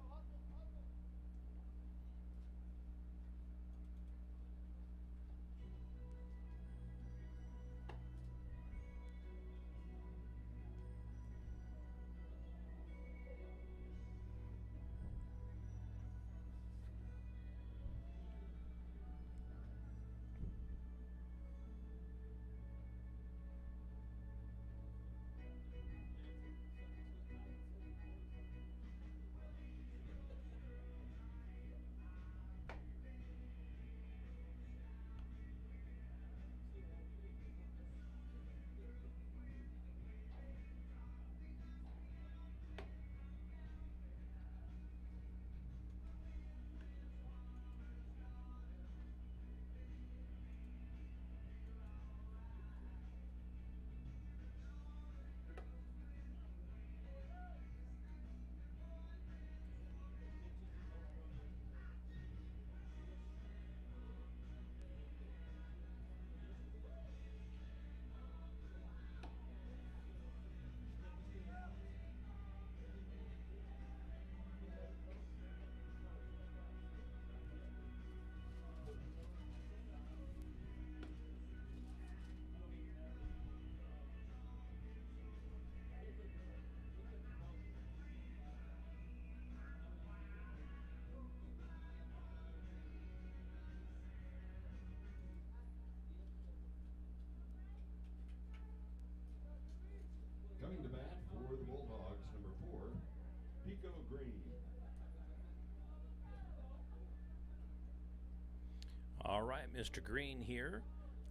right, Mr. Green here,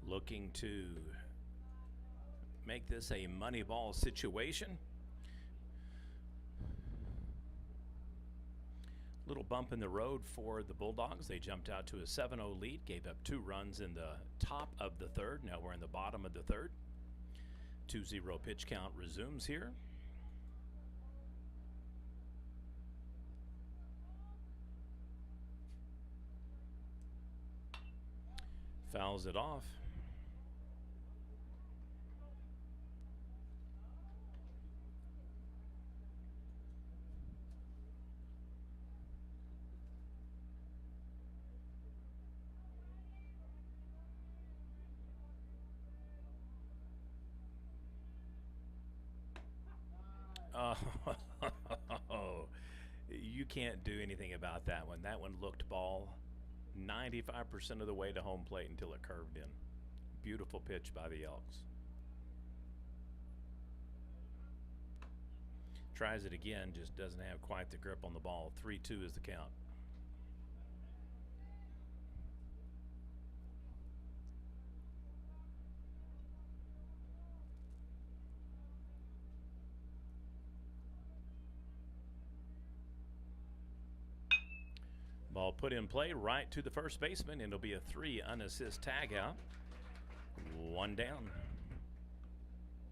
looking to make this a money ball situation. Little bump in the road for the Bulldogs. They jumped out to a 7-0 lead, gave up 2 runs in the top of the third. Now we're in the bottom of the third. 2-0 pitch count resumes here. Fouls it off. Oh, you can't do anything about that one. That one looked ball 95% of the way to home plate until it curved in. Beautiful pitch by the Elks. Tries it again, just doesn't have quite the grip on the ball. 3-2 is the count. Ball put in play right to the first baseman, and it'll be a 3 unassist tag out. 1 down.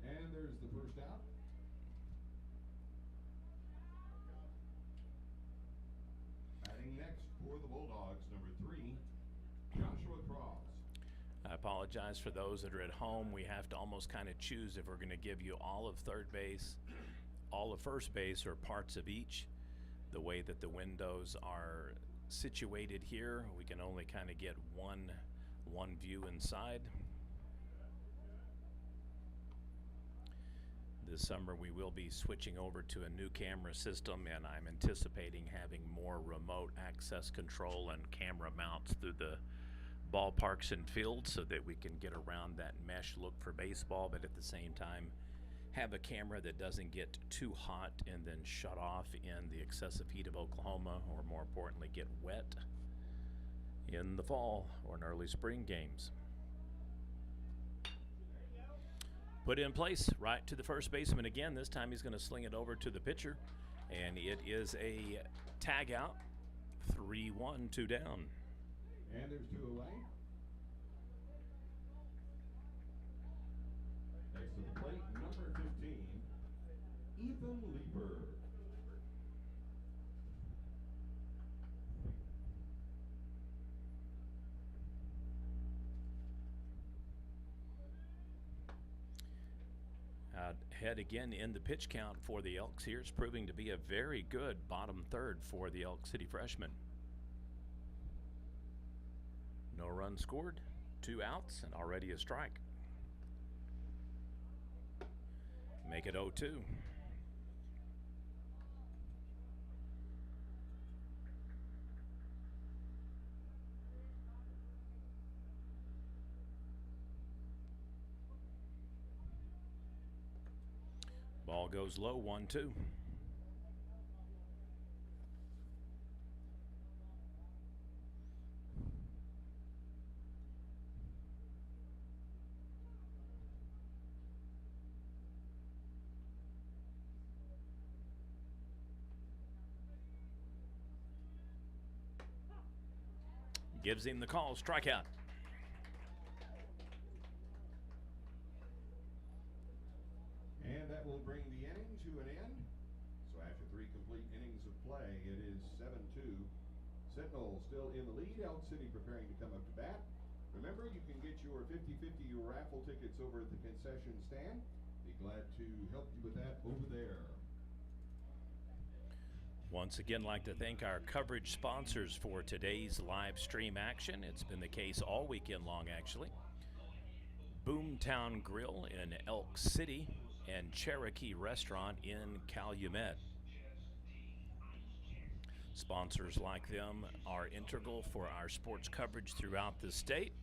And there's the first out. Batting next for the Bulldogs, number 3, Joshua Cross. I apologize for those that are at home. We have to almost kind of choose if we're going to give you all of third base, all of first base, or parts of each. The way that the windows are situated here, we can only kind of get one view inside. This summer we will be switching over to a new camera system, and I'm anticipating having more remote access control and camera mounts through the ballparks and fields so that we can get around that mesh look for baseball, but at the same time have a camera that doesn't get too hot and then shut off in the excessive heat of Oklahoma, or more importantly, get wet in the fall or in early spring games. Put in place right to the first baseman again. This time he's going to sling it over to the pitcher, and it is a tag out. 3-1, 2 down. And there's 2 away. Next to the plate, number 15, Ethan Leeper. Ahead again in the pitch count for the Elks here. It's proving to be a very good bottom third for the Elk City freshman. No runs scored, 2 outs, and already a strike. Make it 0-2. Ball goes low, 1-2. Gives him the call, strikeout. And that will bring the inning to an end. So after 3 complete innings of play, it is 7-2. Sentinel still in the lead. Elk City preparing to come up to bat. Remember, you can get your 50/50 raffle tickets over at the concession stand. Be glad to help you with that over there. Once again, like to thank our coverage sponsors for today's live stream action. It's been the case all weekend long, actually. Boomtown Grill in Elk City and Cherokee Restaurant in Calumet. Sponsors like them are integral for our sports coverage throughout the state.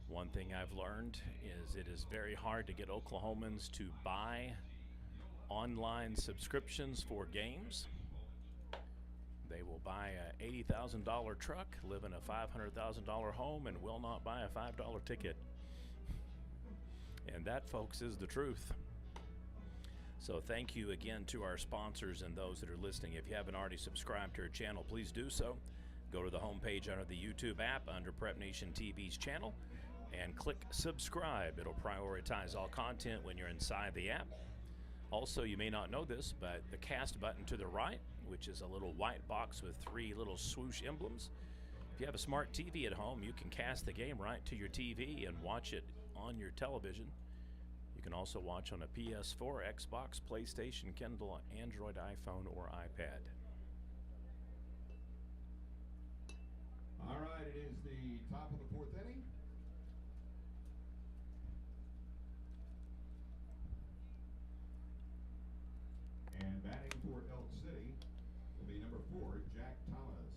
One thing I've learned is it is very hard to get Oklahomans to buy online subscriptions for games. They will buy a $80,000 truck, live in a $500,000 home, and will not buy a $5 ticket. And that, folks, is the truth. So thank you again to our sponsors and those that are listening. If you haven't already subscribed to our channel, please do so. Go to the homepage under the YouTube app under Prep Nation TV's channel and click subscribe. It'll prioritize all content when you're inside the app. Also, you may not know this, but the cast button to the right, which is a little white box with 3 little swoosh emblems. If you have a smart TV at home, you can cast the game right to your TV and watch it on your television. You can also watch on a PS4, Xbox, PlayStation, Kindle, Android, iPhone, or iPad. All right, it is the top of the 4th inning. And batting for Elk City will be number 4, Jack Thomas.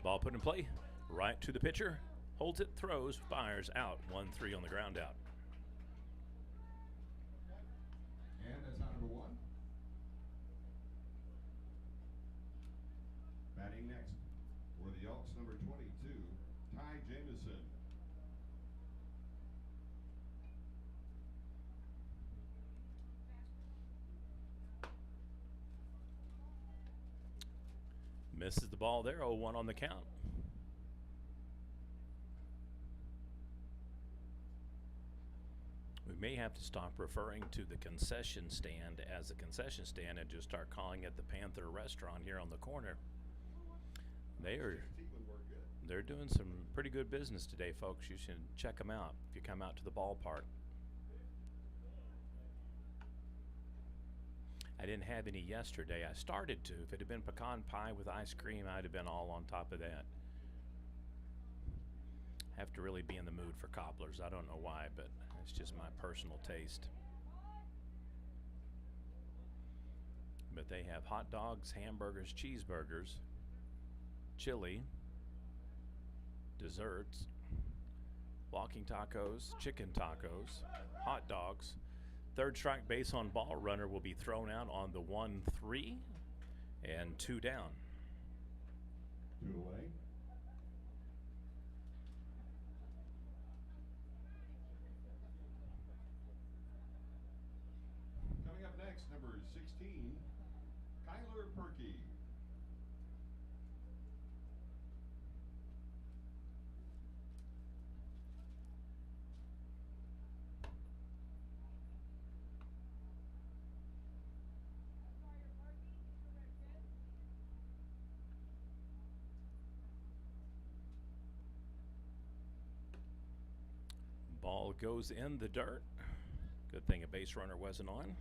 Ball put in play, right to the pitcher, holds it, throws, fires out, 1-3 on the ground out. And that's out number 1. Batting next for the Elks, number 22, Ty Jamison. Misses the ball there, 0-1 on the count. We may have to stop referring to the concession stand as a concession stand and just start calling it the Panther Restaurant here on the corner. They're doing some pretty good business today, folks. You should check them out if you come out to the ballpark. I didn't have any yesterday. I started to. If it had been pecan pie with ice cream, I'd have been all on top of that. Have to really be in the mood for cobblers. I don't know why, but it's just my personal taste. But they have hot dogs, hamburgers, cheeseburgers, chili, desserts, walking tacos, chicken tacos, hot dogs. Third strike, base on ball. Runner will be thrown out on the 1-3 and 2 down. 2 away. Coming up next, number 16, Kyler Perkey. Ball goes in the dirt. Good thing a base runner wasn't on.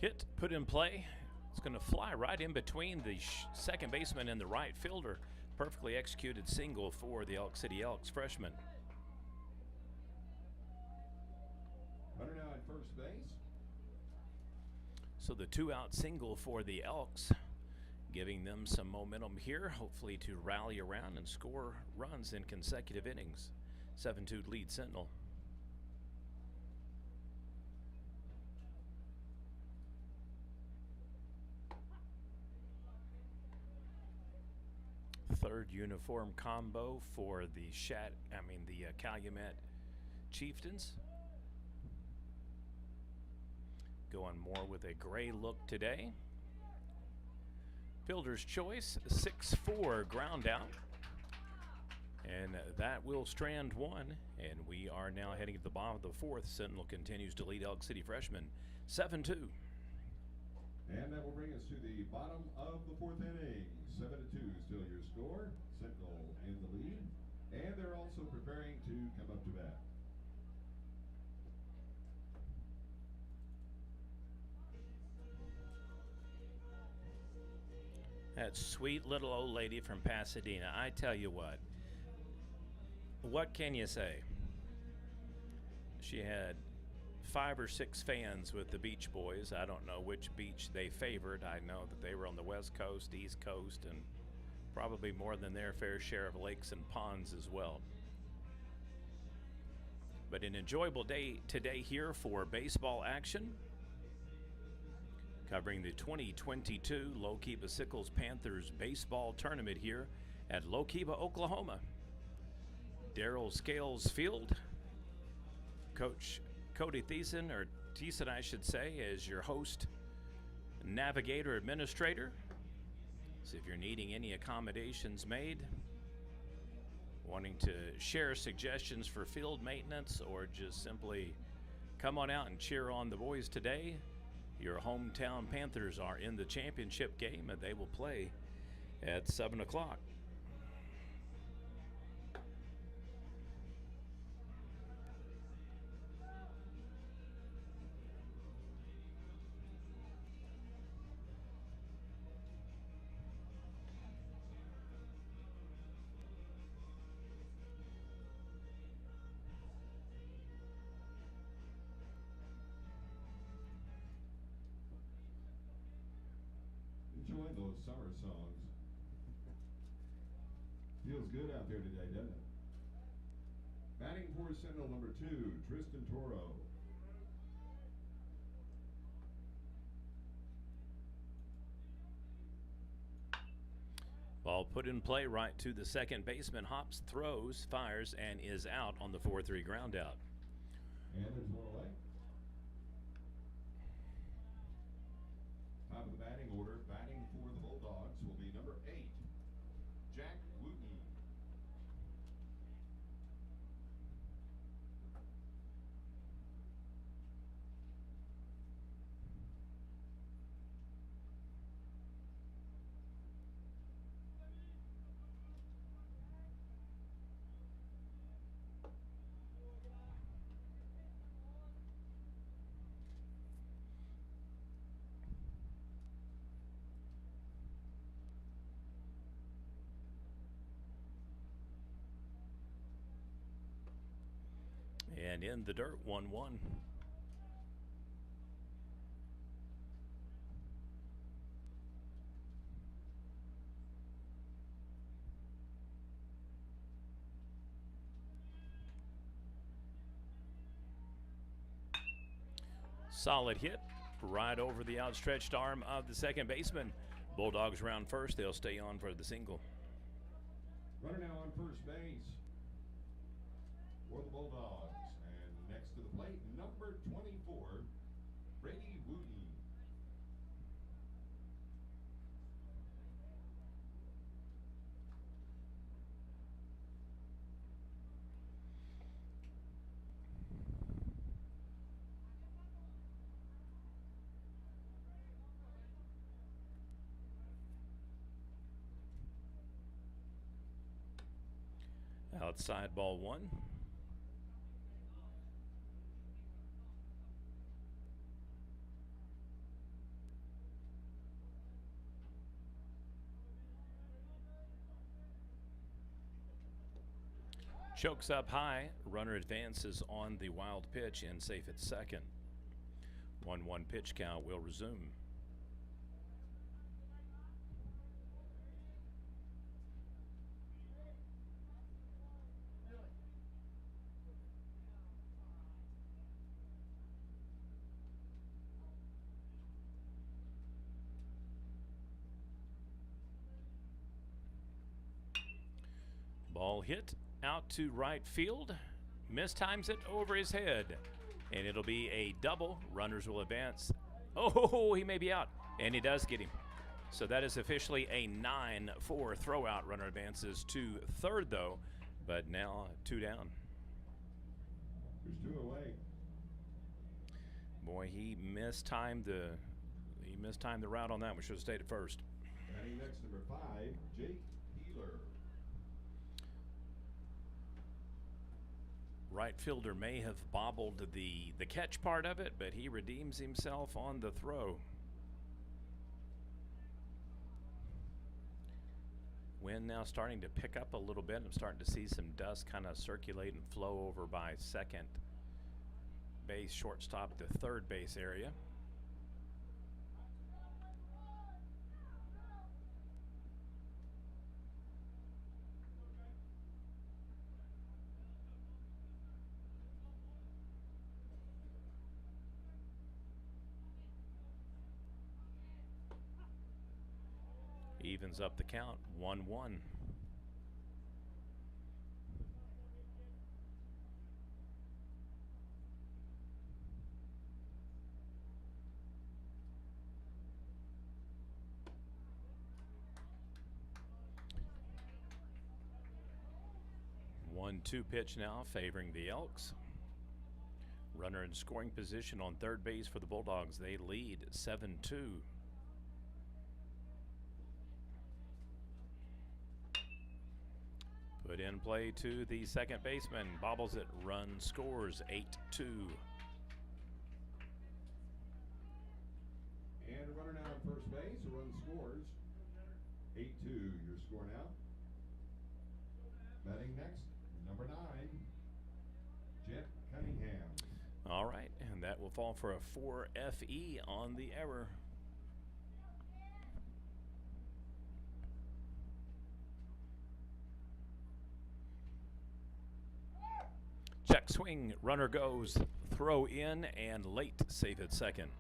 Hit, put in play. It's going to fly right in between the second baseman and the right fielder. Perfectly executed single for the Elk City Elks freshman. Runner now at first base. So the 2-out single for the Elks, giving them some momentum here, hopefully to rally around and score runs in consecutive innings. 7-2 lead Sentinel. Third uniform combo for the Calumet Chieftains. Going more with a gray look today. Fielder's choice, 6-4 ground out. And that will strand 1. And we are now heading to the bottom of the 4th. Sentinel continues to lead Elk City freshman 7-2. And that will bring us to the bottom of the 4th inning. 7-2 still your score. Sentinel in the lead. And they're also preparing to come up to bat. That sweet little old lady from Pasadena. I tell you what can you say? She had 5 or 6 fans with the Beach Boys. I don't know which beach they favored. I know that they were on the West Coast, East Coast, and probably more than their fair share of lakes and ponds as well. But an enjoyable day today here for baseball action. Covering the 2022 Lokiba Sickles Panthers baseball tournament here at Lokiba, Oklahoma. Darrell Scales Field. Coach Cody Thiessen, or Thiessen I should say, is your host, navigator, administrator. So if you're needing any accommodations made, wanting to share suggestions for field maintenance, or just simply come on out and cheer on the boys today, your hometown Panthers are in the championship game and they will play at 7 o'clock. Enjoying those summer songs. Feels good out there today, doesn't it? Batting for Sentinel number 2, Tristan Toro. Ball put in play right to the second baseman. Hops, throws, fires, and is out on the 4-3 ground out. And there's one away. Top of the batting order, batting for the Bulldogs will be number 8, Jack Wooten. And in the dirt, 1-1. Solid hit right over the outstretched arm of the second baseman. Bulldogs round first. They'll stay on for the single. Runner now on first base for the Bulldogs. And next to the plate, number 24, Brady Wooten. Outside ball 1. Chokes up high. Runner advances on the wild pitch and safe at second. 1-1 pitch count will resume. Ball hit out to right field. Mistimes it over his head. And it'll be a double. Runners will advance. Oh, he may be out. And he does get him. So that is officially a 9-4 throw out. Runner advances to third, though. But now 2 down. There's 2 away. Boy, he mistimed the route on that one. Should have stayed at first. Batting next, number 5, Jake Healer. Right fielder may have bobbled the catch part of it, but he redeems himself on the throw. Wind now starting to pick up a little bit. I'm starting to see some dust kind of circulate and flow over by second base, shortstop to third base area. Evens up the count, 1-1. One-two pitch now favoring the Elks. Runner in scoring position on third base for the Bulldogs. They lead 7-2. Put in play to the second baseman. Bobbles it. Run scores 8-2. And a runner now at first base. A run scores 8-2. Your score now. Batting next, number 9, Jet Cunningham. All right, and that will fall for a 4 FE on the error. Check swing, runner goes, throw in, and late, safe at second.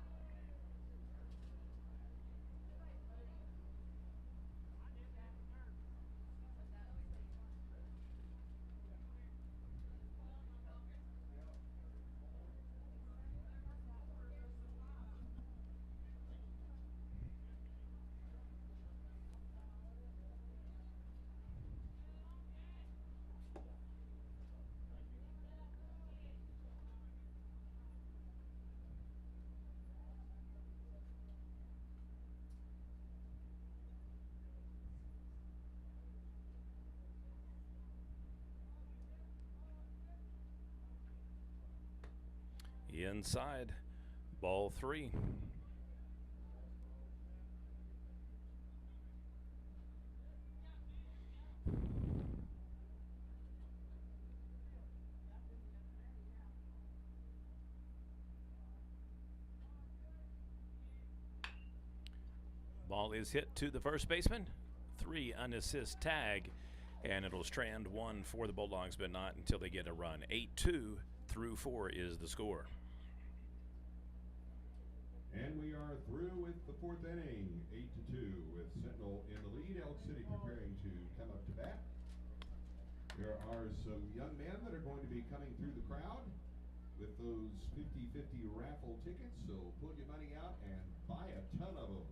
Inside, ball 3. Ball is hit to the first baseman. 3 unassist tag, and it'll strand 1 for the Bulldogs, but not until they get a run. 8-2 through 4 is the score. And we are through with the 4th inning, 8-2, with Sentinel in the lead. Elk City preparing to come up to bat. There are some young men that are going to be coming through the crowd with those 50-50 raffle tickets, so pull your money out and buy a ton of them.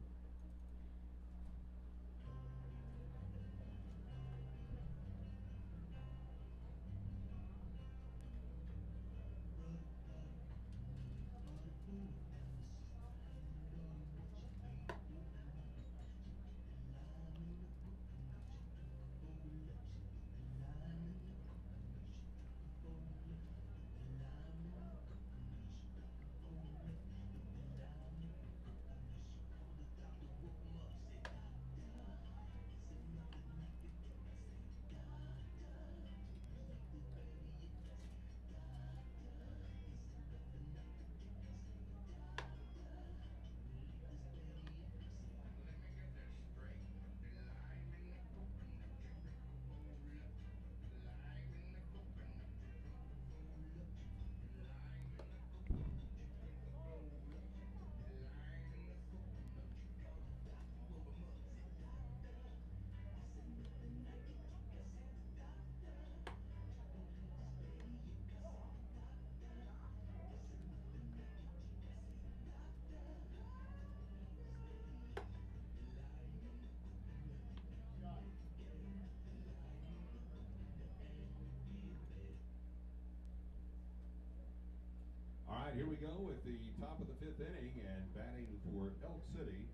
All right, here we go with the top of the 5th inning, and batting for Elk City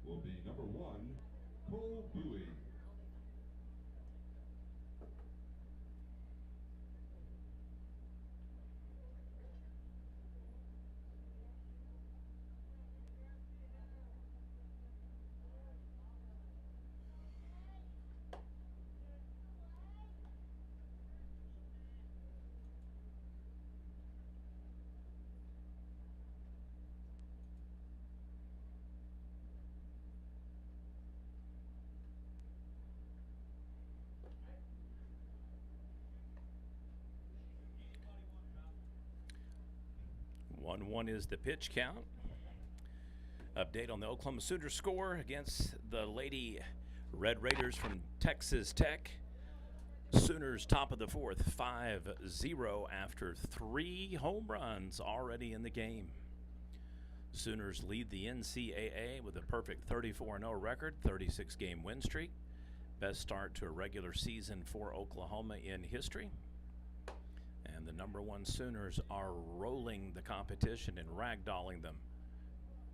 will be number 1, Cole Bowie. 1-1 is the pitch count. Update on the Oklahoma Sooners score against the Lady Red Raiders from Texas Tech. Sooners top of the fourth, 5-0 after 3 home runs already in the game. Sooners lead the NCAA with a perfect 34-0 record, 36-game win streak. Best start to a regular season for Oklahoma in history. And the #1 Sooners are rolling the competition and ragdolling them,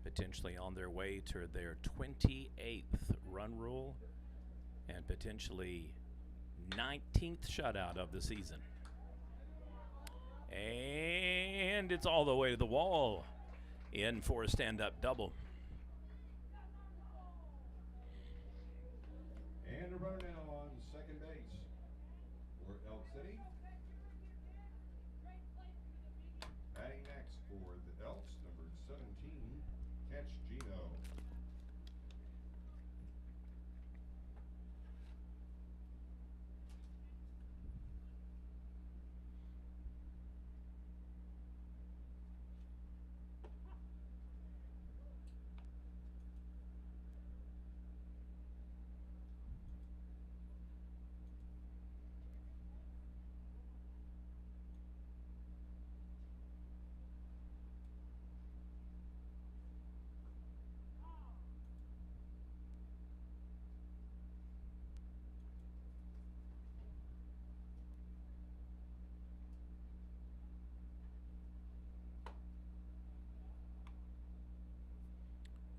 potentially on their way to their 28th run rule and potentially 19th shutout of the season. And it's all the way to the wall. In for a stand-up double. And a runner now on second base for Elk City. Batting next for the Elks, number 17, Catch Gino.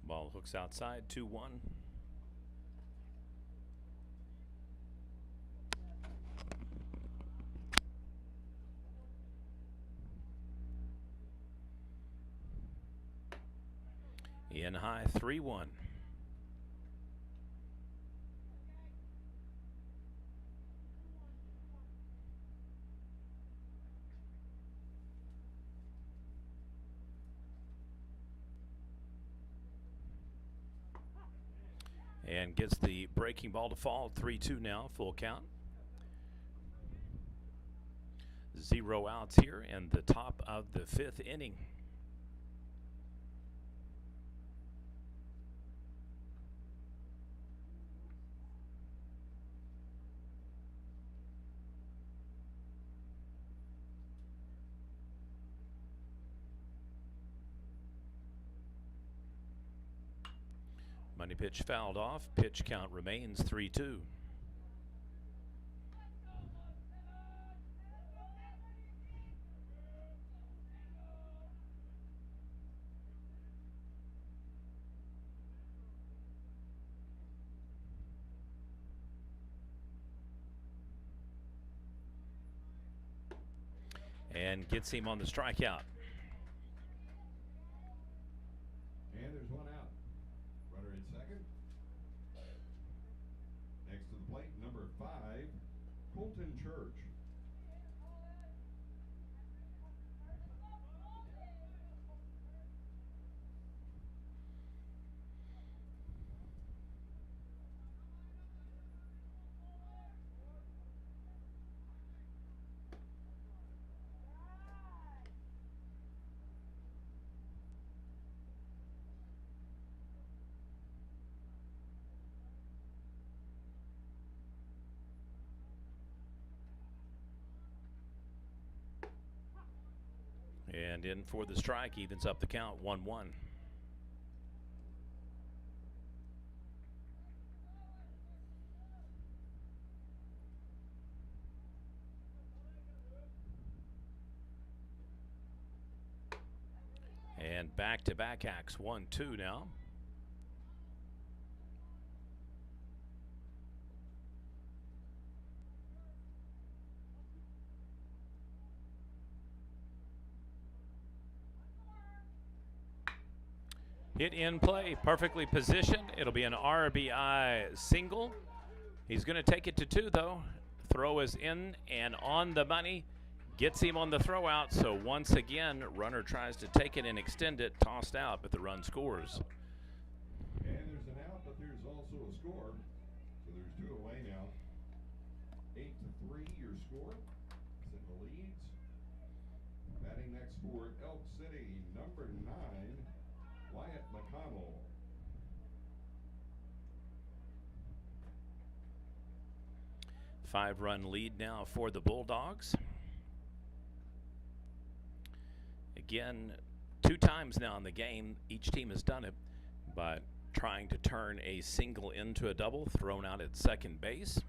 Ball hooks outside, 2-1. In high, 3-1. And gets the breaking ball to fall. 3-2 now, full count. 0 outs here in the top of the 5th inning. Money pitch fouled off. Pitch count remains 3-2. And gets him on the strikeout. And there's 1 out. Runner at second. Next to the plate, number 5, Colton Church. And in for the strike, evens up the count, 1-1. And back-to-back acts, 1-2 now. Hit in play, perfectly positioned. It'll be an RBI single. He's going to take it to 2, though. Throw is in and on the money. Gets him on the throw out. So once again, runner tries to take it and extend it. Tossed out, but the run scores. And there's an out, but there's also a score. So there's 2 away now. 8-3 your score. Sentinel leads. Batting Batting next for Elk City, number 9, Wyatt McConnell. Five-run lead now for the Bulldogs. Again, 2 times now in the game, each team has done it, but trying to turn a single into a double, thrown out at second base.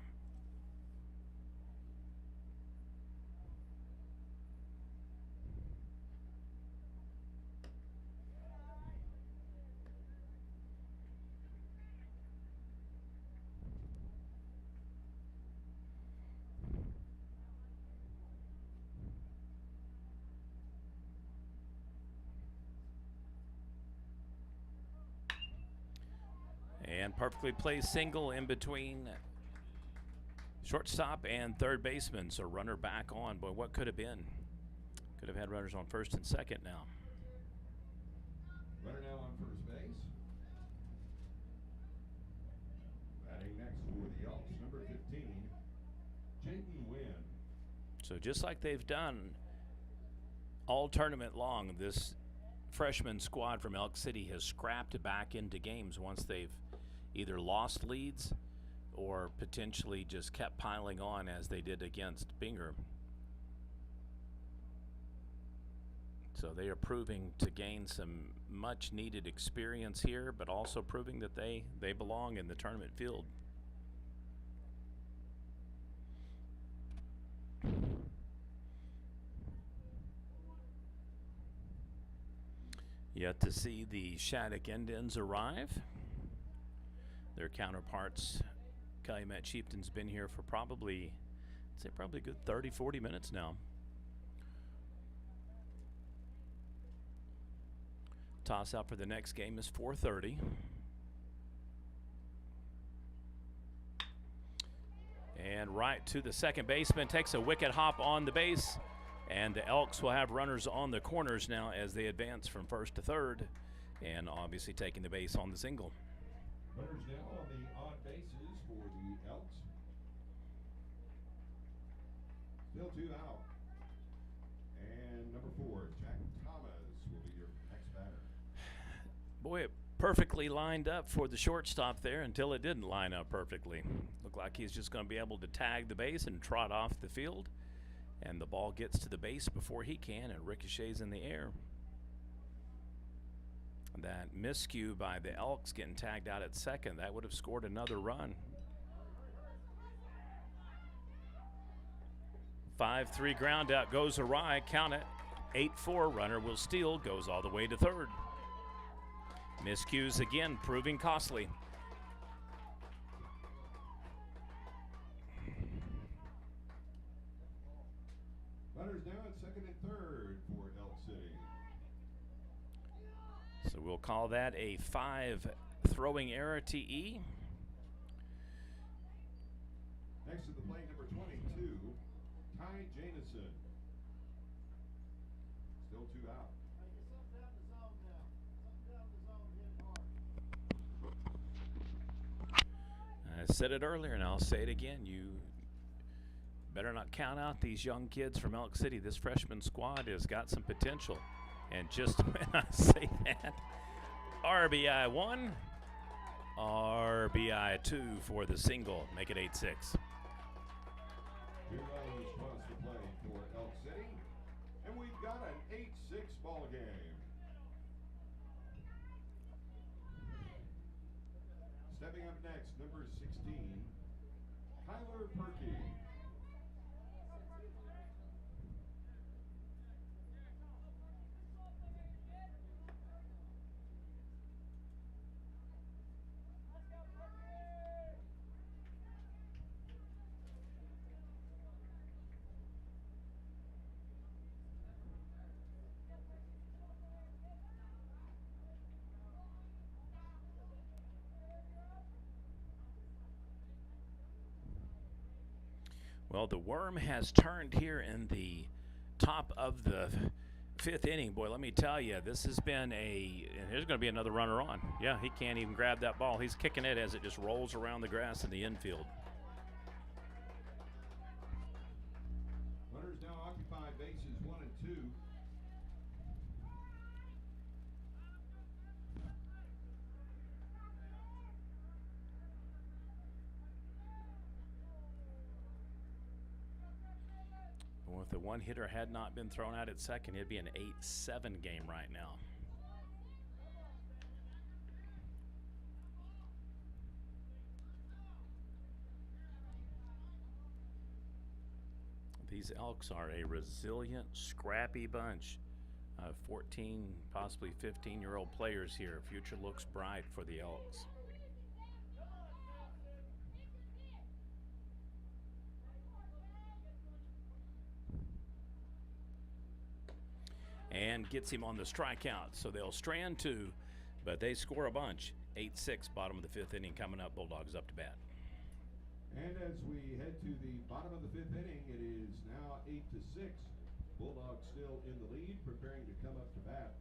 And perfectly placed single in between shortstop and third baseman. So runner back on. Boy, what could have been? Could have had runners on first and second now. Runner now on first base. Batting next for the Elks, number 15, Jayden Wynn. So just like they've done all tournament long, this freshman squad from Elk City has scrapped back into games once they've either lost leads or potentially just kept piling on as they did against Binger. So they are proving to gain some much needed experience here, but also proving that they belong in the tournament field. Yet to see the Shattuck Indians arrive. Their counterparts, Calumet Chieftain's been here for probably, I'd say probably a good 30, 40 minutes now. Toss out for the next game is 4:30. And right to the second baseman, takes a wicket hop on the base. And the Elks will have runners on the corners now as they advance from first to third. And obviously taking the base on the single. Runners now on the odd bases for the Elks. Still 2 out. And number 4, Jack Thomas will be your next batter. Boy, it perfectly lined up for the shortstop there until it didn't line up perfectly. Looked like he's just going to be able to tag the base and trot off the field. And the ball gets to the base before he can and ricochets in the air. That miscue by the Elks getting tagged out at second, that would have scored another run. 5-3 ground out goes awry, count it. 8-4, runner will steal, goes all the way to third. Miscues again, proving costly. Runners now at second and third for Elk City. So we'll call that a 5 throwing error TE. Next to the plate, number 22, Ty Janison. Still 2 out. I said it earlier and I'll say it again. You better not count out these young kids from Elk City. This freshman squad has got some potential. And just when I say that, RBI 1, RBI 2 for the single. Make it 8-6. 2 runners across the plate for Elk City. And we've got an 8-6 ball game. Stepping up next, number 16, Kyler Perkey. Well, the worm has turned here in the top of the 5th inning. Boy, let me tell you, this has been and there's going to be another runner on. Yeah, he can't even grab that ball. He's kicking it as it just rolls around the grass in the infield. Runners now occupy bases 1 and 2. the one hitter had not been thrown out at second, it'd be an 8-7 game right now. These Elks are a resilient, scrappy bunch. 14, possibly 15-year-old players here. Future looks bright for the Elks. And gets him on the strikeout, so they'll strand two, but they score a bunch. 8-6, bottom of the fifth inning coming up. Bulldogs up to bat. And as we head to the bottom of the fifth inning, it is now 8-6. Bulldogs still in the lead, preparing to come up to bat.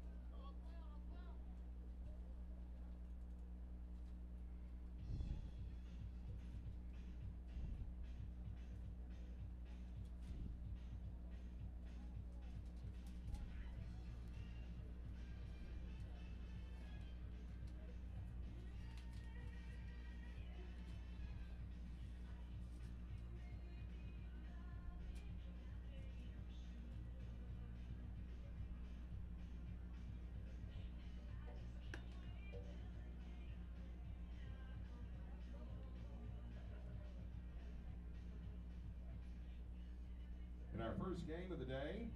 In our first game of the day,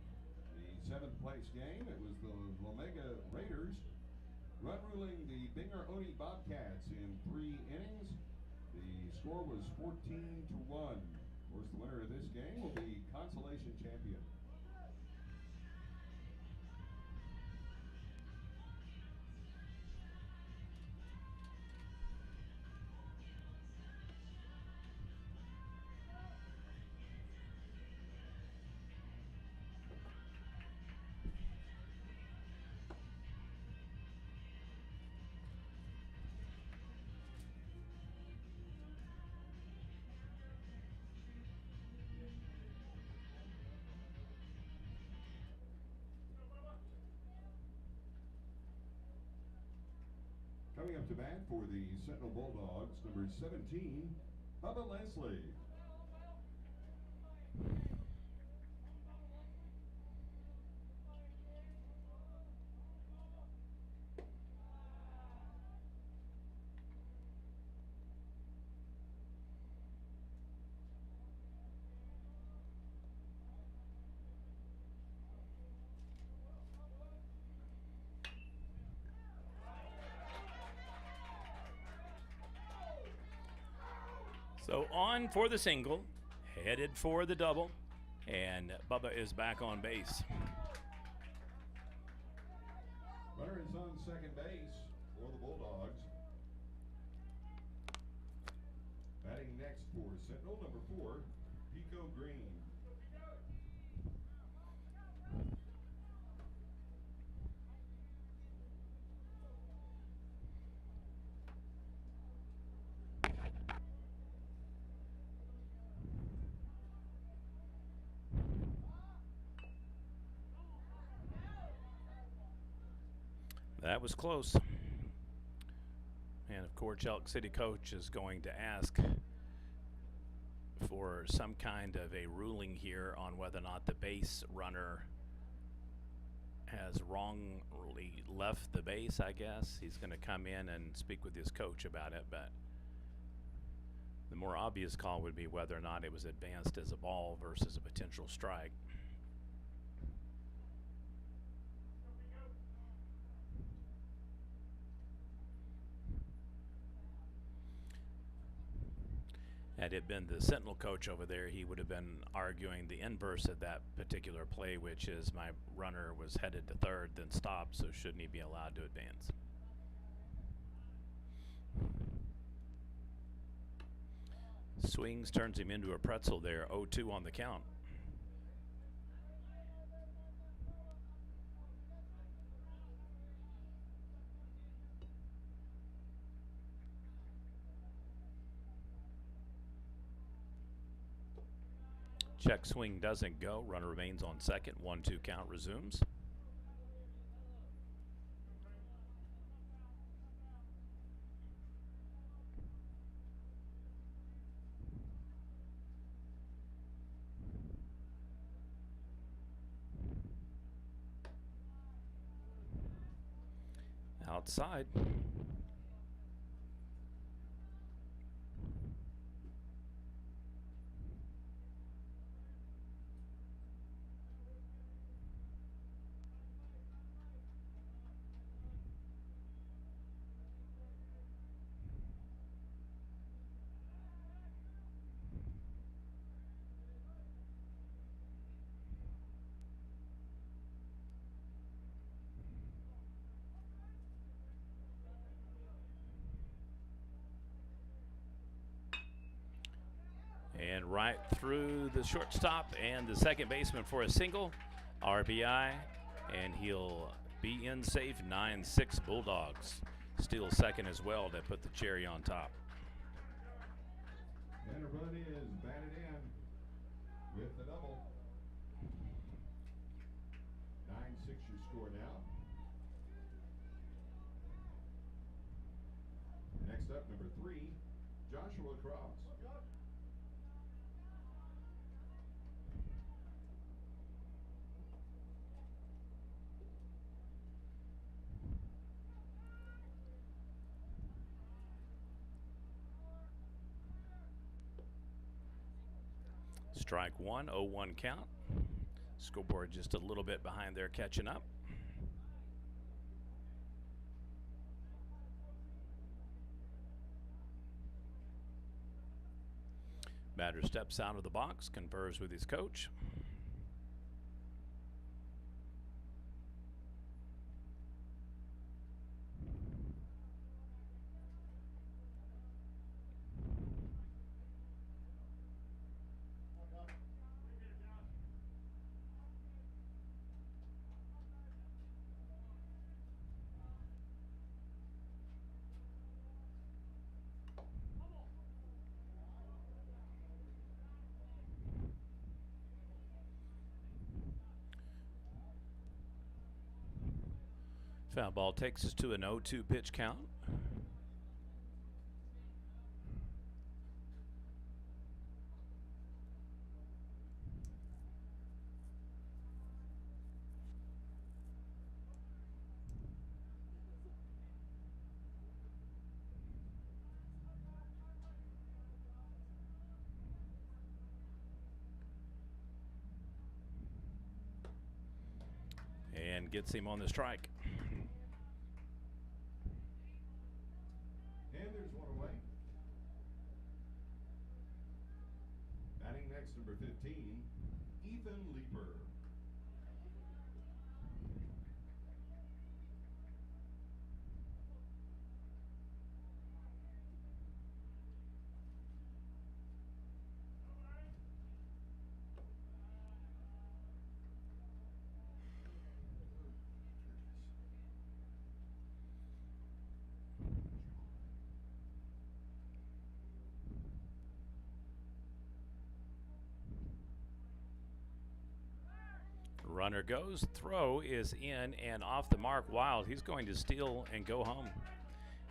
the seventh place game, it was the Omega Raiders run ruling the Binger-Oney Bobcats in 3 innings. The score was 14-1. Of course, the winner of this game will be consolation champion. Coming up to bat for the Sentinel Bulldogs, number 17, Bubba Leslie. So on for the single, headed for the double, and Bubba is back on base. Runner is on second base for the Bulldogs. Batting next for Sentinel, number 4, Pico Green. That was close. And of course, Elk City coach is going to ask for some kind of a ruling here on whether or not the base runner has wrongly left the base, I guess. He's going to come in and speak with his coach about it, but the more obvious call would be whether or not it was advanced as a ball versus a potential strike. Had it been the Sentinel coach over there, he would have been arguing the inverse of that particular play, which is my runner was headed to third, then stopped, so shouldn't he be allowed to advance? Swings, turns him into a pretzel there, 0-2 on the count. Check swing doesn't go. Runner remains on second. 1-2 count resumes. outside. And right through the shortstop and the second baseman for a single, RBI, and he'll be in safe. 9-6 Bulldogs. Steal second as well to put the cherry on top. And a run is batted in with the double. 9-6 your score now. Next up, number 3, Joshua Cross. Strike one, 0-1 count. Scoreboard just a little bit behind there, catching up. Batter steps out of the box, confers with his coach. Foul ball takes us to an 0-2 pitch count. And gets him on the strike. And there's one away. Batting next, number 15, Ethan Leeper. Runner goes, throw is in and off the mark. Wild, he's going to steal and go home.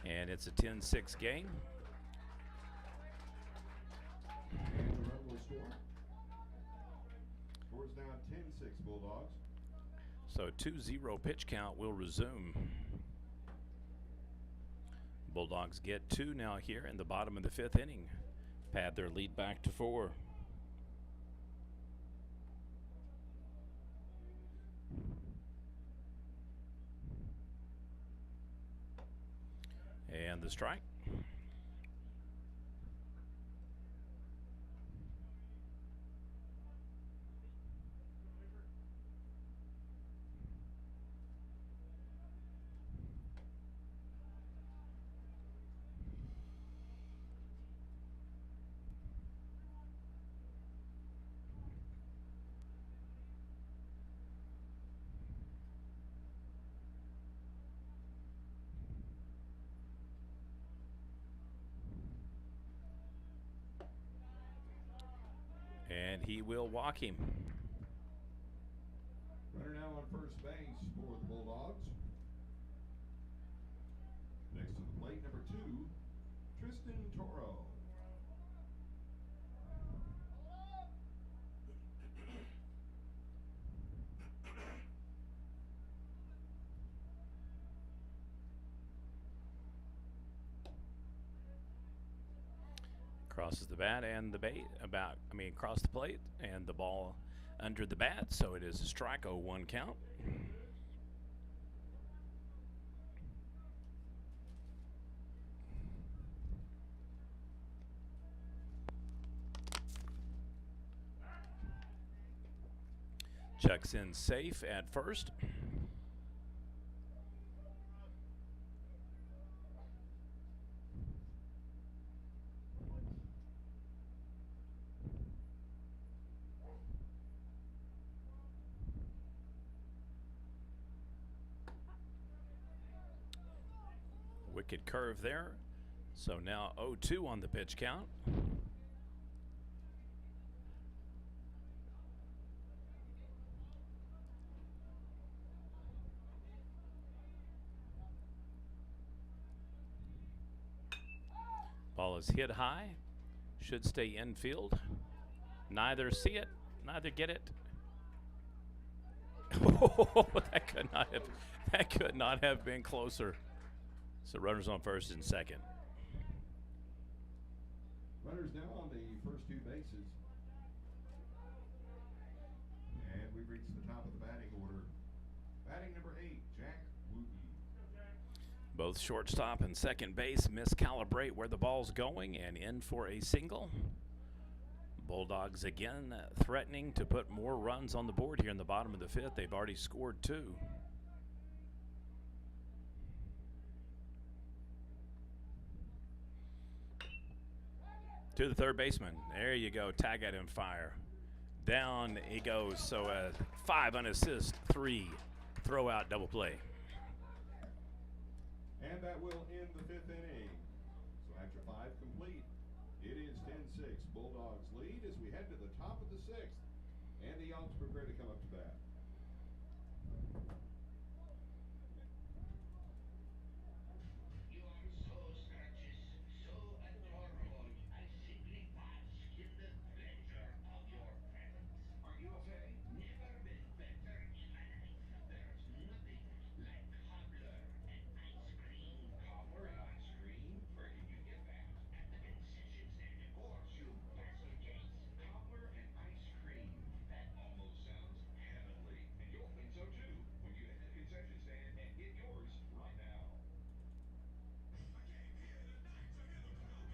And it's a 10-6 game. And the run will score. Scores now 10-6 Bulldogs. So 2-0 pitch count will resume. Bulldogs get 2 now here in the bottom of the 5th inning. Pad their lead back to 4. And the strike. And he will walk him. Runner now on first base for the Bulldogs. Next to the plate, number 2, Tristan Toro. Crosses the bat and the bait across the plate and the ball under the bat, so it is a strike, 0-1 count. Checks in safe at first. Wicked curve there. So now 0-2 on the pitch count. Ball is hit high. Should stay infield. Neither see it, neither get it. Oh, that could not have been closer. So runners on first and second. Runners now on the first two bases. And we've reached the top of the batting order. Batting number 8, Jack Wooten. Both shortstop and second base miscalibrate where the ball's going and in for a single. Bulldogs again threatening to put more runs on the board here in the bottom of the fifth. They've already scored 2. To the third baseman. There you go. Tag at him, fire. Down he goes. So 5 unassist, 3 throw out double play. And that will end the 5th inning. So after 5 complete, it is 10-6. Bulldogs lead as we head to the top of the 6th. And the Elks prepare to come up to bat. You are so scrumptious, so adorable. I simply bask in the pleasure of your presence. Are you okay? Never been better in my life. There's nothing like cobbler and ice cream. Cobbler and ice cream? Where can you get that? At the concession stand, of course, you bastard case. Cobbler and ice cream. That almost sounds heavenly. And you'll think so too when you head to the concession stand and get yours right now. Now the time is coming back into play.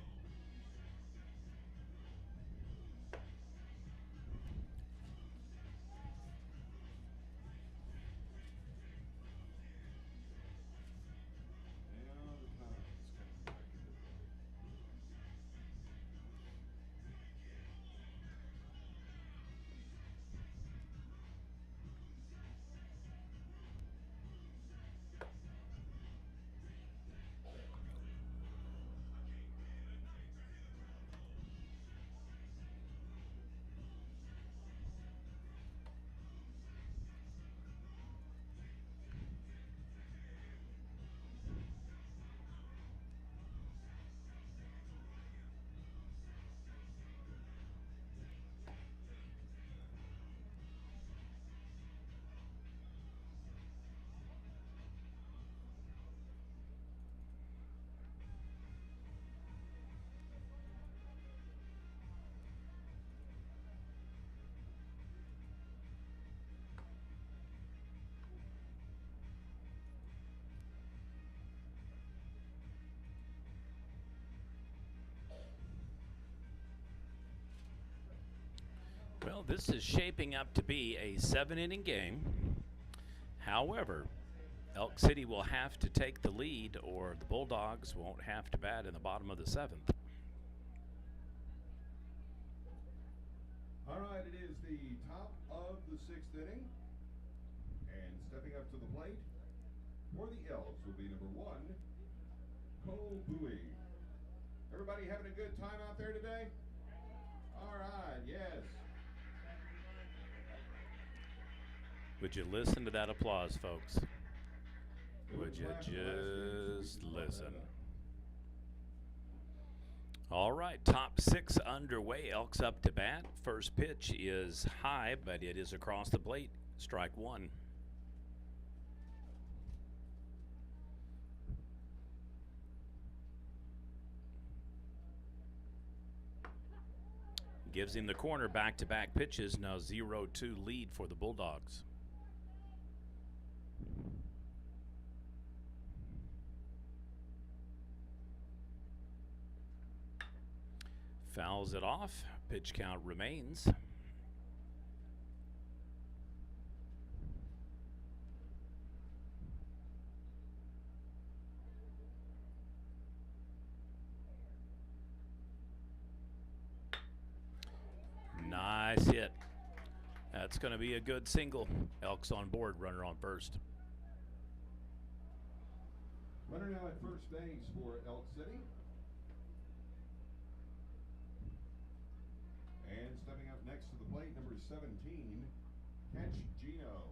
Well, this is shaping up to be a 7-inning game. However, Elk City will have to take the lead or the Bulldogs won't have to bat in the bottom of the 7th. All right, it is the top of the 6th inning. And stepping up to the plate for the Elks will be number 1, Cole Bowie. Everybody having a good time out there today? All right, yes. Would you listen to that applause, folks? Would you just listen? All right, top 6 underway. Elks up to bat. First pitch is high, but it is across the plate. Strike 1. Gives him the corner, back-to-back pitches. Now 0-2 lead for the Bulldogs. Fouls it off. Pitch count remains. Nice hit. That's going to be a good single. Elks on board, runner on first. Runner now at first base for Elk City. And stepping up next to the plate, number 17, Catch Gino.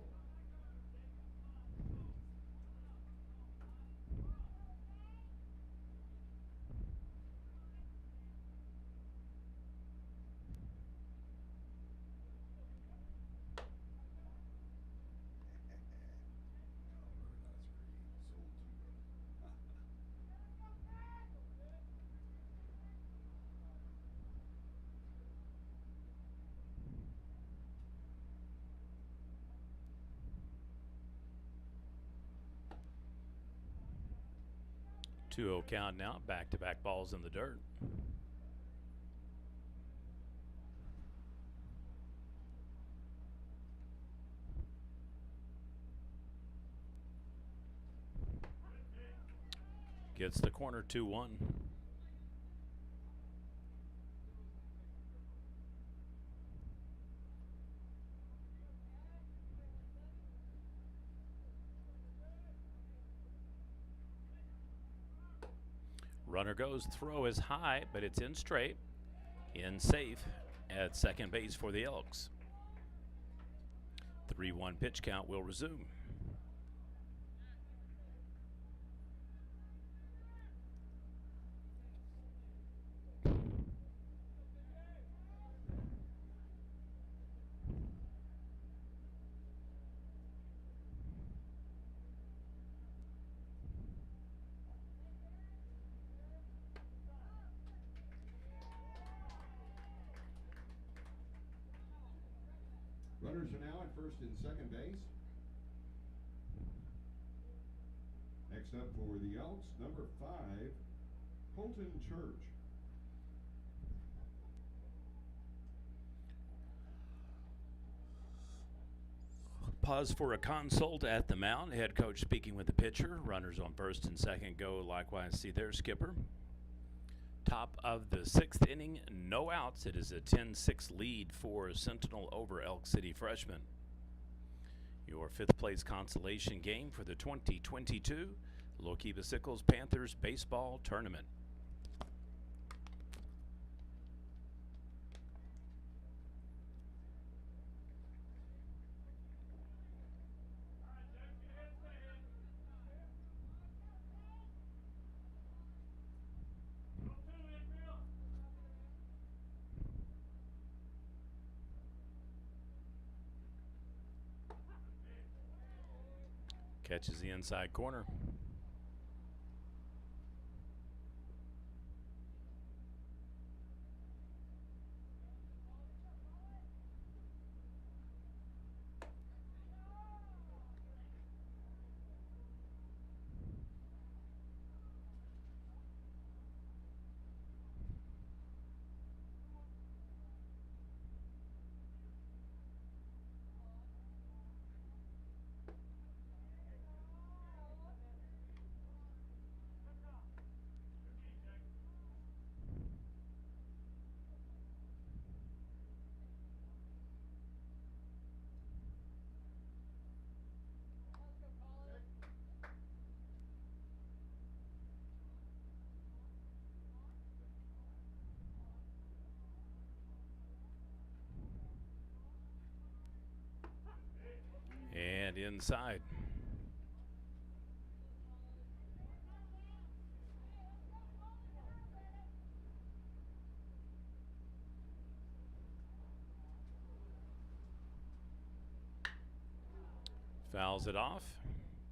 Two-0 count now. Back-to-back balls in the dirt. Gets the corner 2-1. Runner goes, throw is high, but it's in straight. In safe at second base for the Elks. 3-1 pitch count will resume. Runners are now at first and second base. Next up for the Elks, number 5, Colton Church. Pause for a consult at the mound. Head coach speaking with the pitcher. Runners on first and second go. Likewise, see their skipper. Top of the 6th inning, no outs. It is a 10-6 lead for Sentinel over Elk City freshman. Your 5th place consolation game for the 2022 Lokiba Sickles Panthers baseball tournament. Catches the inside corner. And inside. Fouls it off.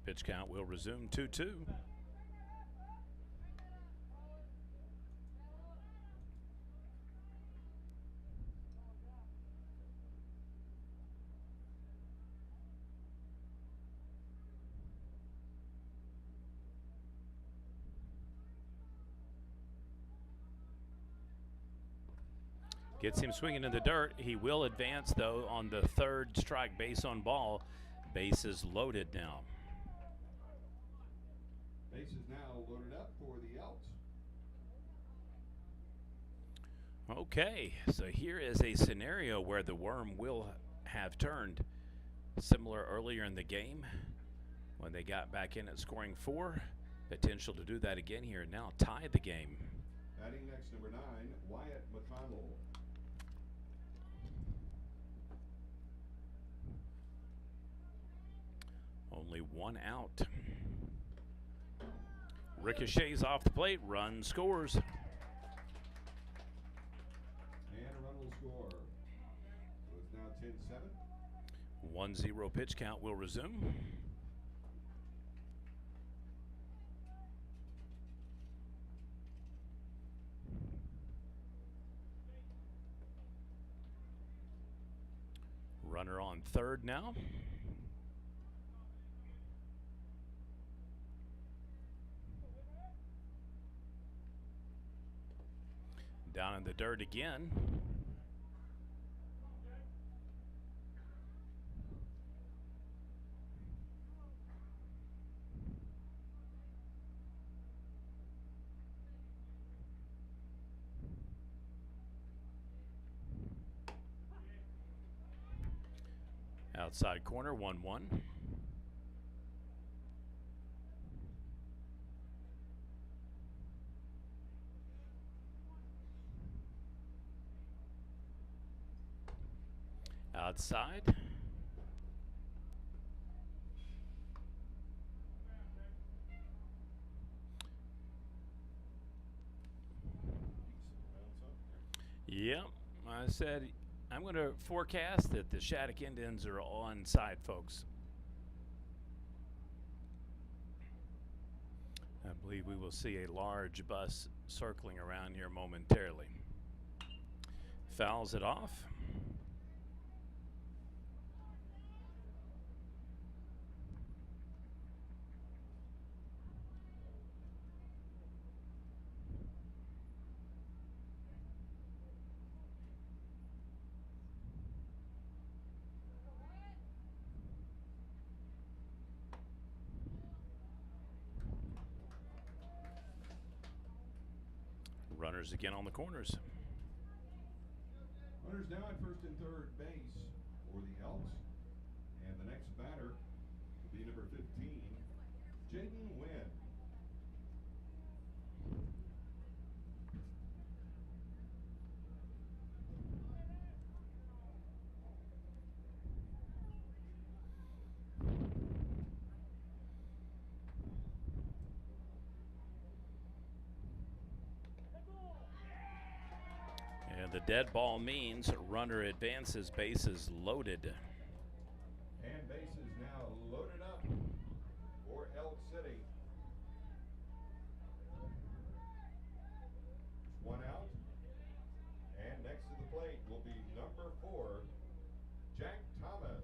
Pitch count will resume 2-2. Gets him swinging in the dirt. He will advance, though, on the third strike, base on ball. Bases loaded now. Bases now loaded up for the Elks. Okay, so here is a scenario where the worm will have turned. Similar earlier in the game when they got back in at scoring 4. Potential to do that again here. Now tie the game. Batting next, number 9, Wyatt McConnell. Only 1 out. Ricochets off the plate. Run scores. And a run will score. So it's now 10-7. 1-0 pitch count will resume. Runner on third now. Down in the dirt again. Outside corner, 1-1. Outside. Yep, I said I'm going to forecast that the Shattuck Indians are onside, folks. I believe we will see a large bus circling around here momentarily. Fouls it off. Runners again on the corners. Runners now at first and third base for the Elks. And the next batter will be number 15, Jaden Wynn. And the dead ball means runner advances, bases loaded. And bases now loaded up for Elk City. One out. And next to the plate will be number 4, Jack Thomas.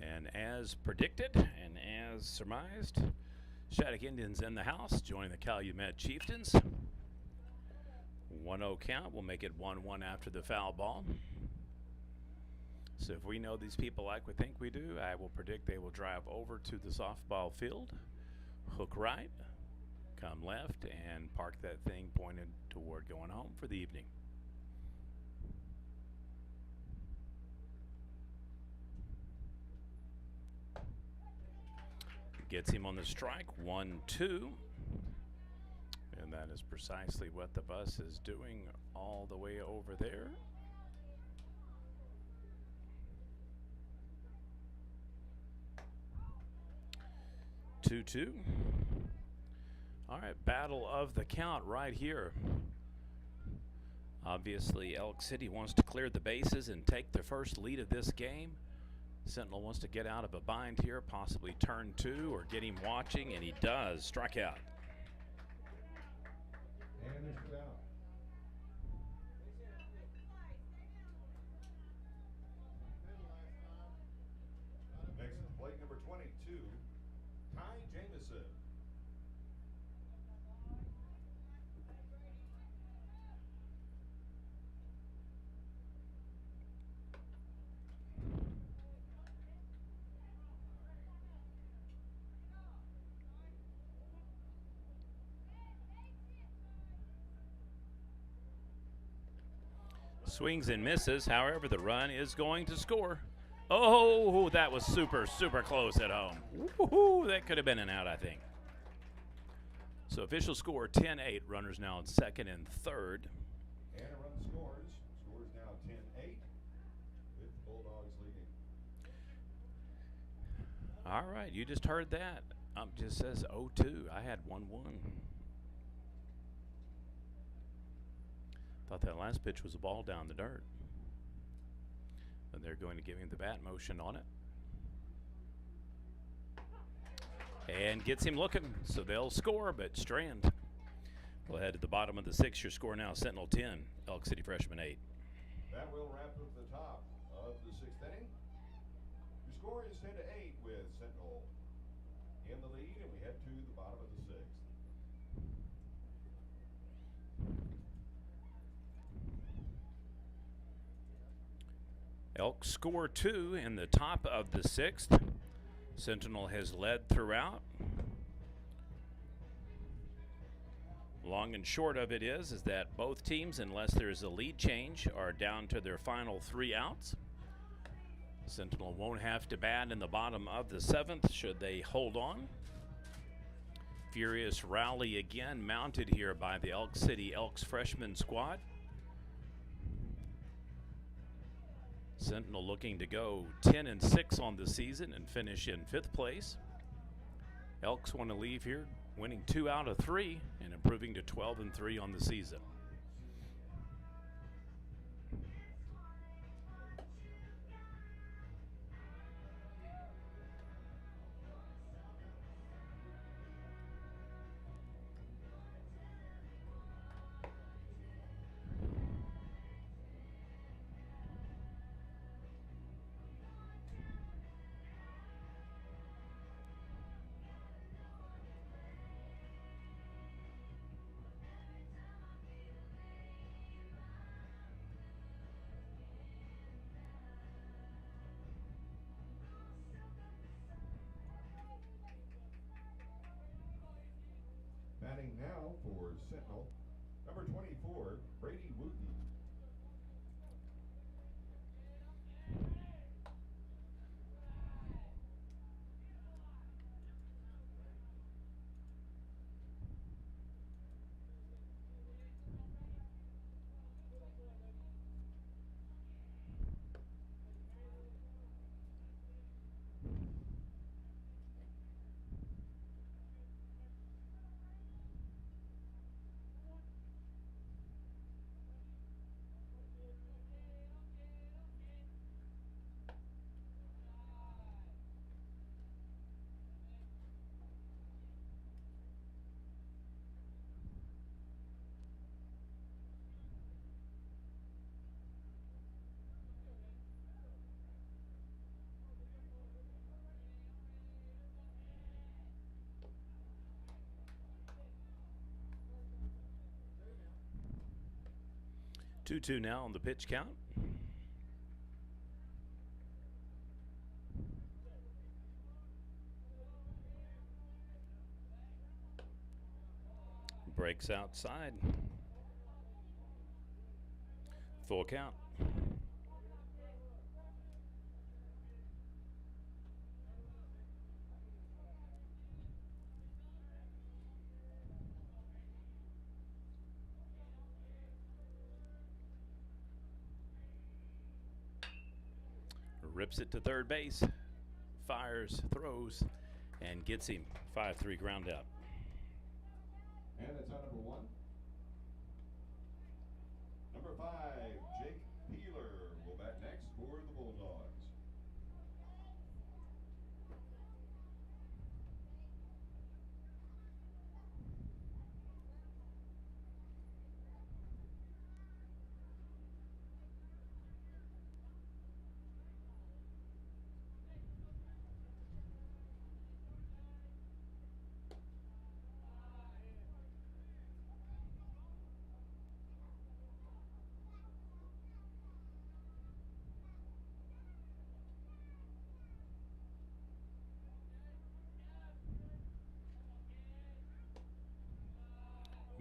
And as predicted and as surmised, Shattuck Indians in the house, joining the Calumet Chieftains. 1-0 count. We'll make it 1-1 after the foul ball. So if we know these people like we think we do, I will predict they will drive over to the softball field, hook right, come left, and park that thing pointed toward going home for the evening. Gets him on the strike, 1-2. And that is precisely what the bus is doing all the way over there. Two. All right, battle of the count right here. Obviously, Elk City wants to clear the bases and take the first lead of this game. Sentinel wants to get out of a bind here, possibly turn 2 or get him watching, and he does. Strike out. And there's 2 out. Swings and misses. However, the run is going to score. Oh, that was super, super close at home. Woo-hoo, that could have been an out, I think. So official score 10-8. Runners now in second and third. And a run scores. Scores now 10-8 with the Bulldogs leading. All right, you just heard that. Just says 0-2. I had 1-1. Thought that last pitch was a ball down the dirt. And they're going to give him the bat motion on it. And gets him looking, so they'll score, but Strand will head to the bottom of the sixth. Your score now, Sentinel 10, Elk City Freshman 8. That will wrap up the top of the sixth inning. Your score is 10-8 with Sentinel in the lead, and we head to the bottom of the sixth. Elk score 2 in the top of the sixth. Sentinel has led throughout. Long and short of it is that both teams, unless there's a lead change, are down to their final 3 outs. Sentinel won't have to bat in the bottom of the seventh should they hold on. Furious rally again mounted here by the Elk City Elks freshman squad. Sentinel looking to go 10-6 on the season and finish in 5th place. Elks want to leave here winning 2 out of 3 and improving to 12-3 on the season. Batting now for Sentinel, number 24, Brady Wooten. Two now on the pitch count. Breaks outside. Full count. Rips it to third base, fires, throws, and gets him. 5-3 ground out. And that's out number 1. Number 5, Jake Peeler will bat next for the Bulldogs.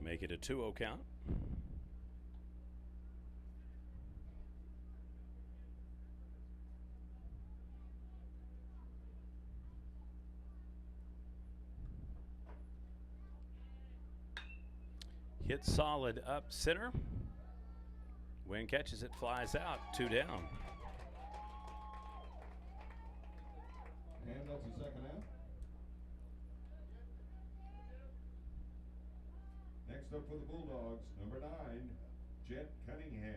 Make it a 2-0 count. Hit solid up center. Wynn catches it, flies out, 2 down. And that's the second out. Next up for the Bulldogs, number 9, Jet Cunningham.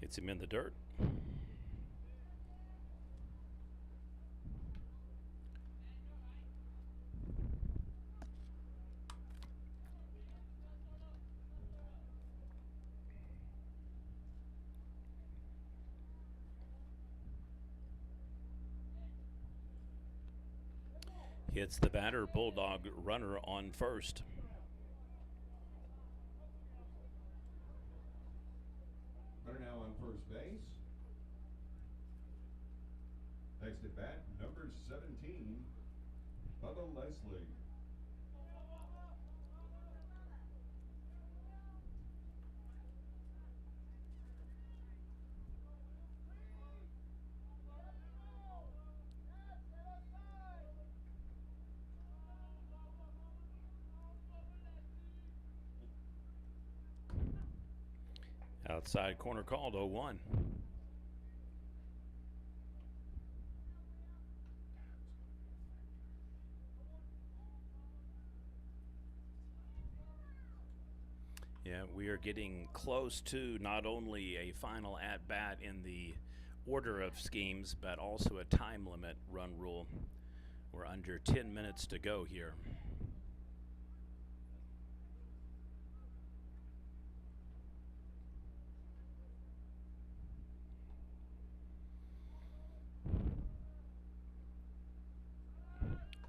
Hits him in the dirt. Hits the batter. Bulldog runner on first. Runner now on first base. Next at bat, number 17, Bubba Leslie. Outside corner called, 0-1. Yeah, we are getting close to not only a final at-bat in the order of schemes, but also a time limit run rule. We're under 10 minutes to go here.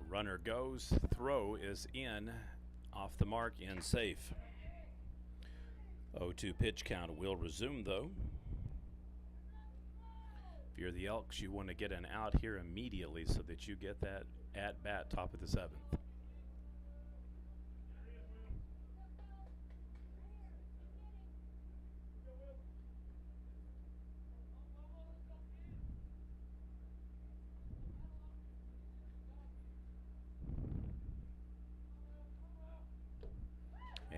Runner goes, throw is in, off the mark, and safe. 0-2 pitch count will resume though. If you're the Elks, you want to get an out here immediately so that you get that at bat top of the 7th.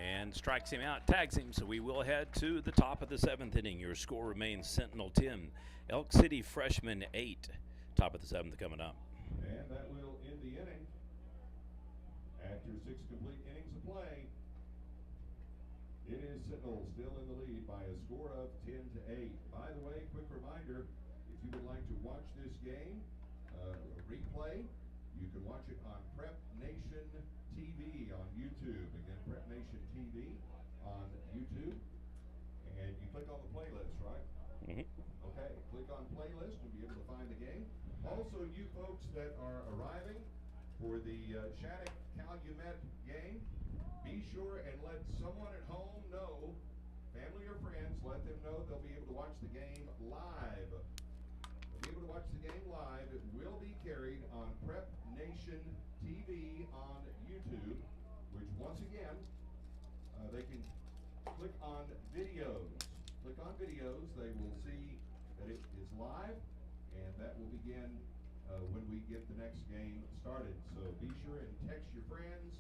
And strikes him out, tags him, so we will head to the top of the 7th inning. Your score remains Sentinel 10, Elk City Freshman 8. Top of the 7th coming up. And that will end the inning. After 6 complete innings of play, it is Sentinel still in the lead by a score of 10-8. By the way, quick reminder, if you would like to watch this game, replay, you can watch it on Prep Nation TV on YouTube. Again, Prep Nation TV on YouTube. And you click on the playlist, right? Mm-hmm. Okay, click on playlist and be able to find the game. Also, you folks that are arriving for the Shattuck-Calumet game, be sure and let someone at home know, family or friends, let them know they'll be able to watch the game live. They'll be able to watch the game live. It will be carried on Prep Nation TV on YouTube, which once again, they can click on videos. Click on videos, they will see that it is live, and that will begin when we get the next game started. So be sure and text your friends,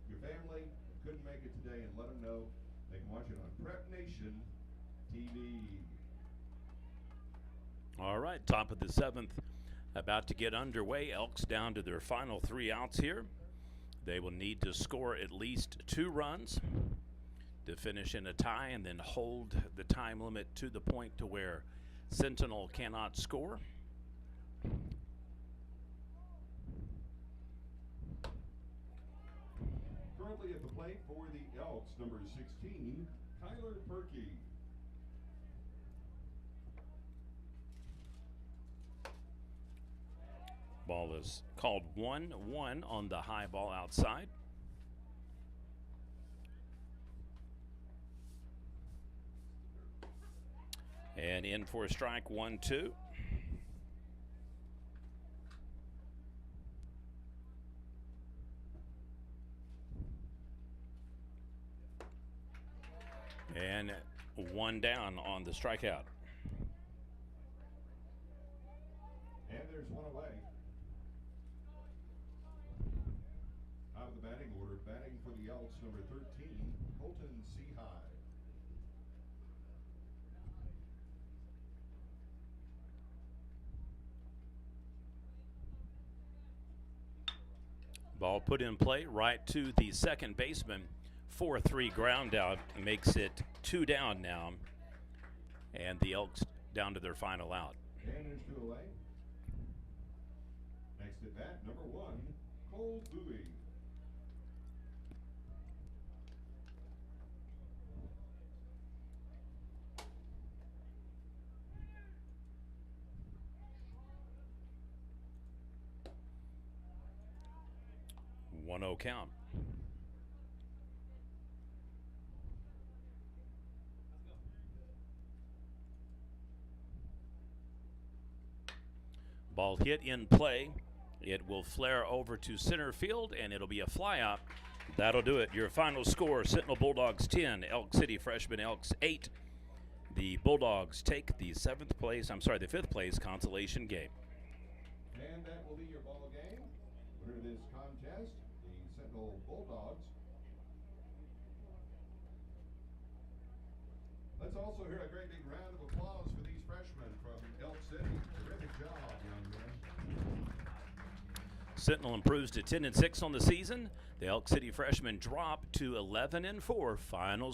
your family that couldn't make it today, and let them know they can watch it on Prep Nation TV. All right, top of the 7th about to get underway. Elks down to their final 3 outs here. They will need to score at least 2 runs to finish in a tie and then hold the time limit to the point to where Sentinel cannot score. Currently at the plate for the Elks, number 16, Kyler Perkey. Ball is called 1-1 on the high ball outside. And in for a strike, 1-2. And one down on the strikeout. And there's one away. Out of the batting order, batting for the Elks, number 13, Colton Seahigh. Ball put in play right to the second baseman. 4-3 ground out makes it 2 down now. And the Elks down to their final out. And there's 2 away. Next at bat, number 1, Cole Bowie. One 0 count. Ball hit in play. It will flare over to center field, and it'll be a flyout. That'll do it. Your final score: Sentinel Bulldogs 10, Elk City Freshman Elks 8. The Bulldogs take the fifth place consolation game. And that will be your ball game. Winner of this contest, the Sentinel Bulldogs. Let's also hear a great big round of applause for these freshmen from Elk City. Terrific job, young men. Sentinel improves to 10-6 on the season. The Elk City freshmen drop to 11-4. Final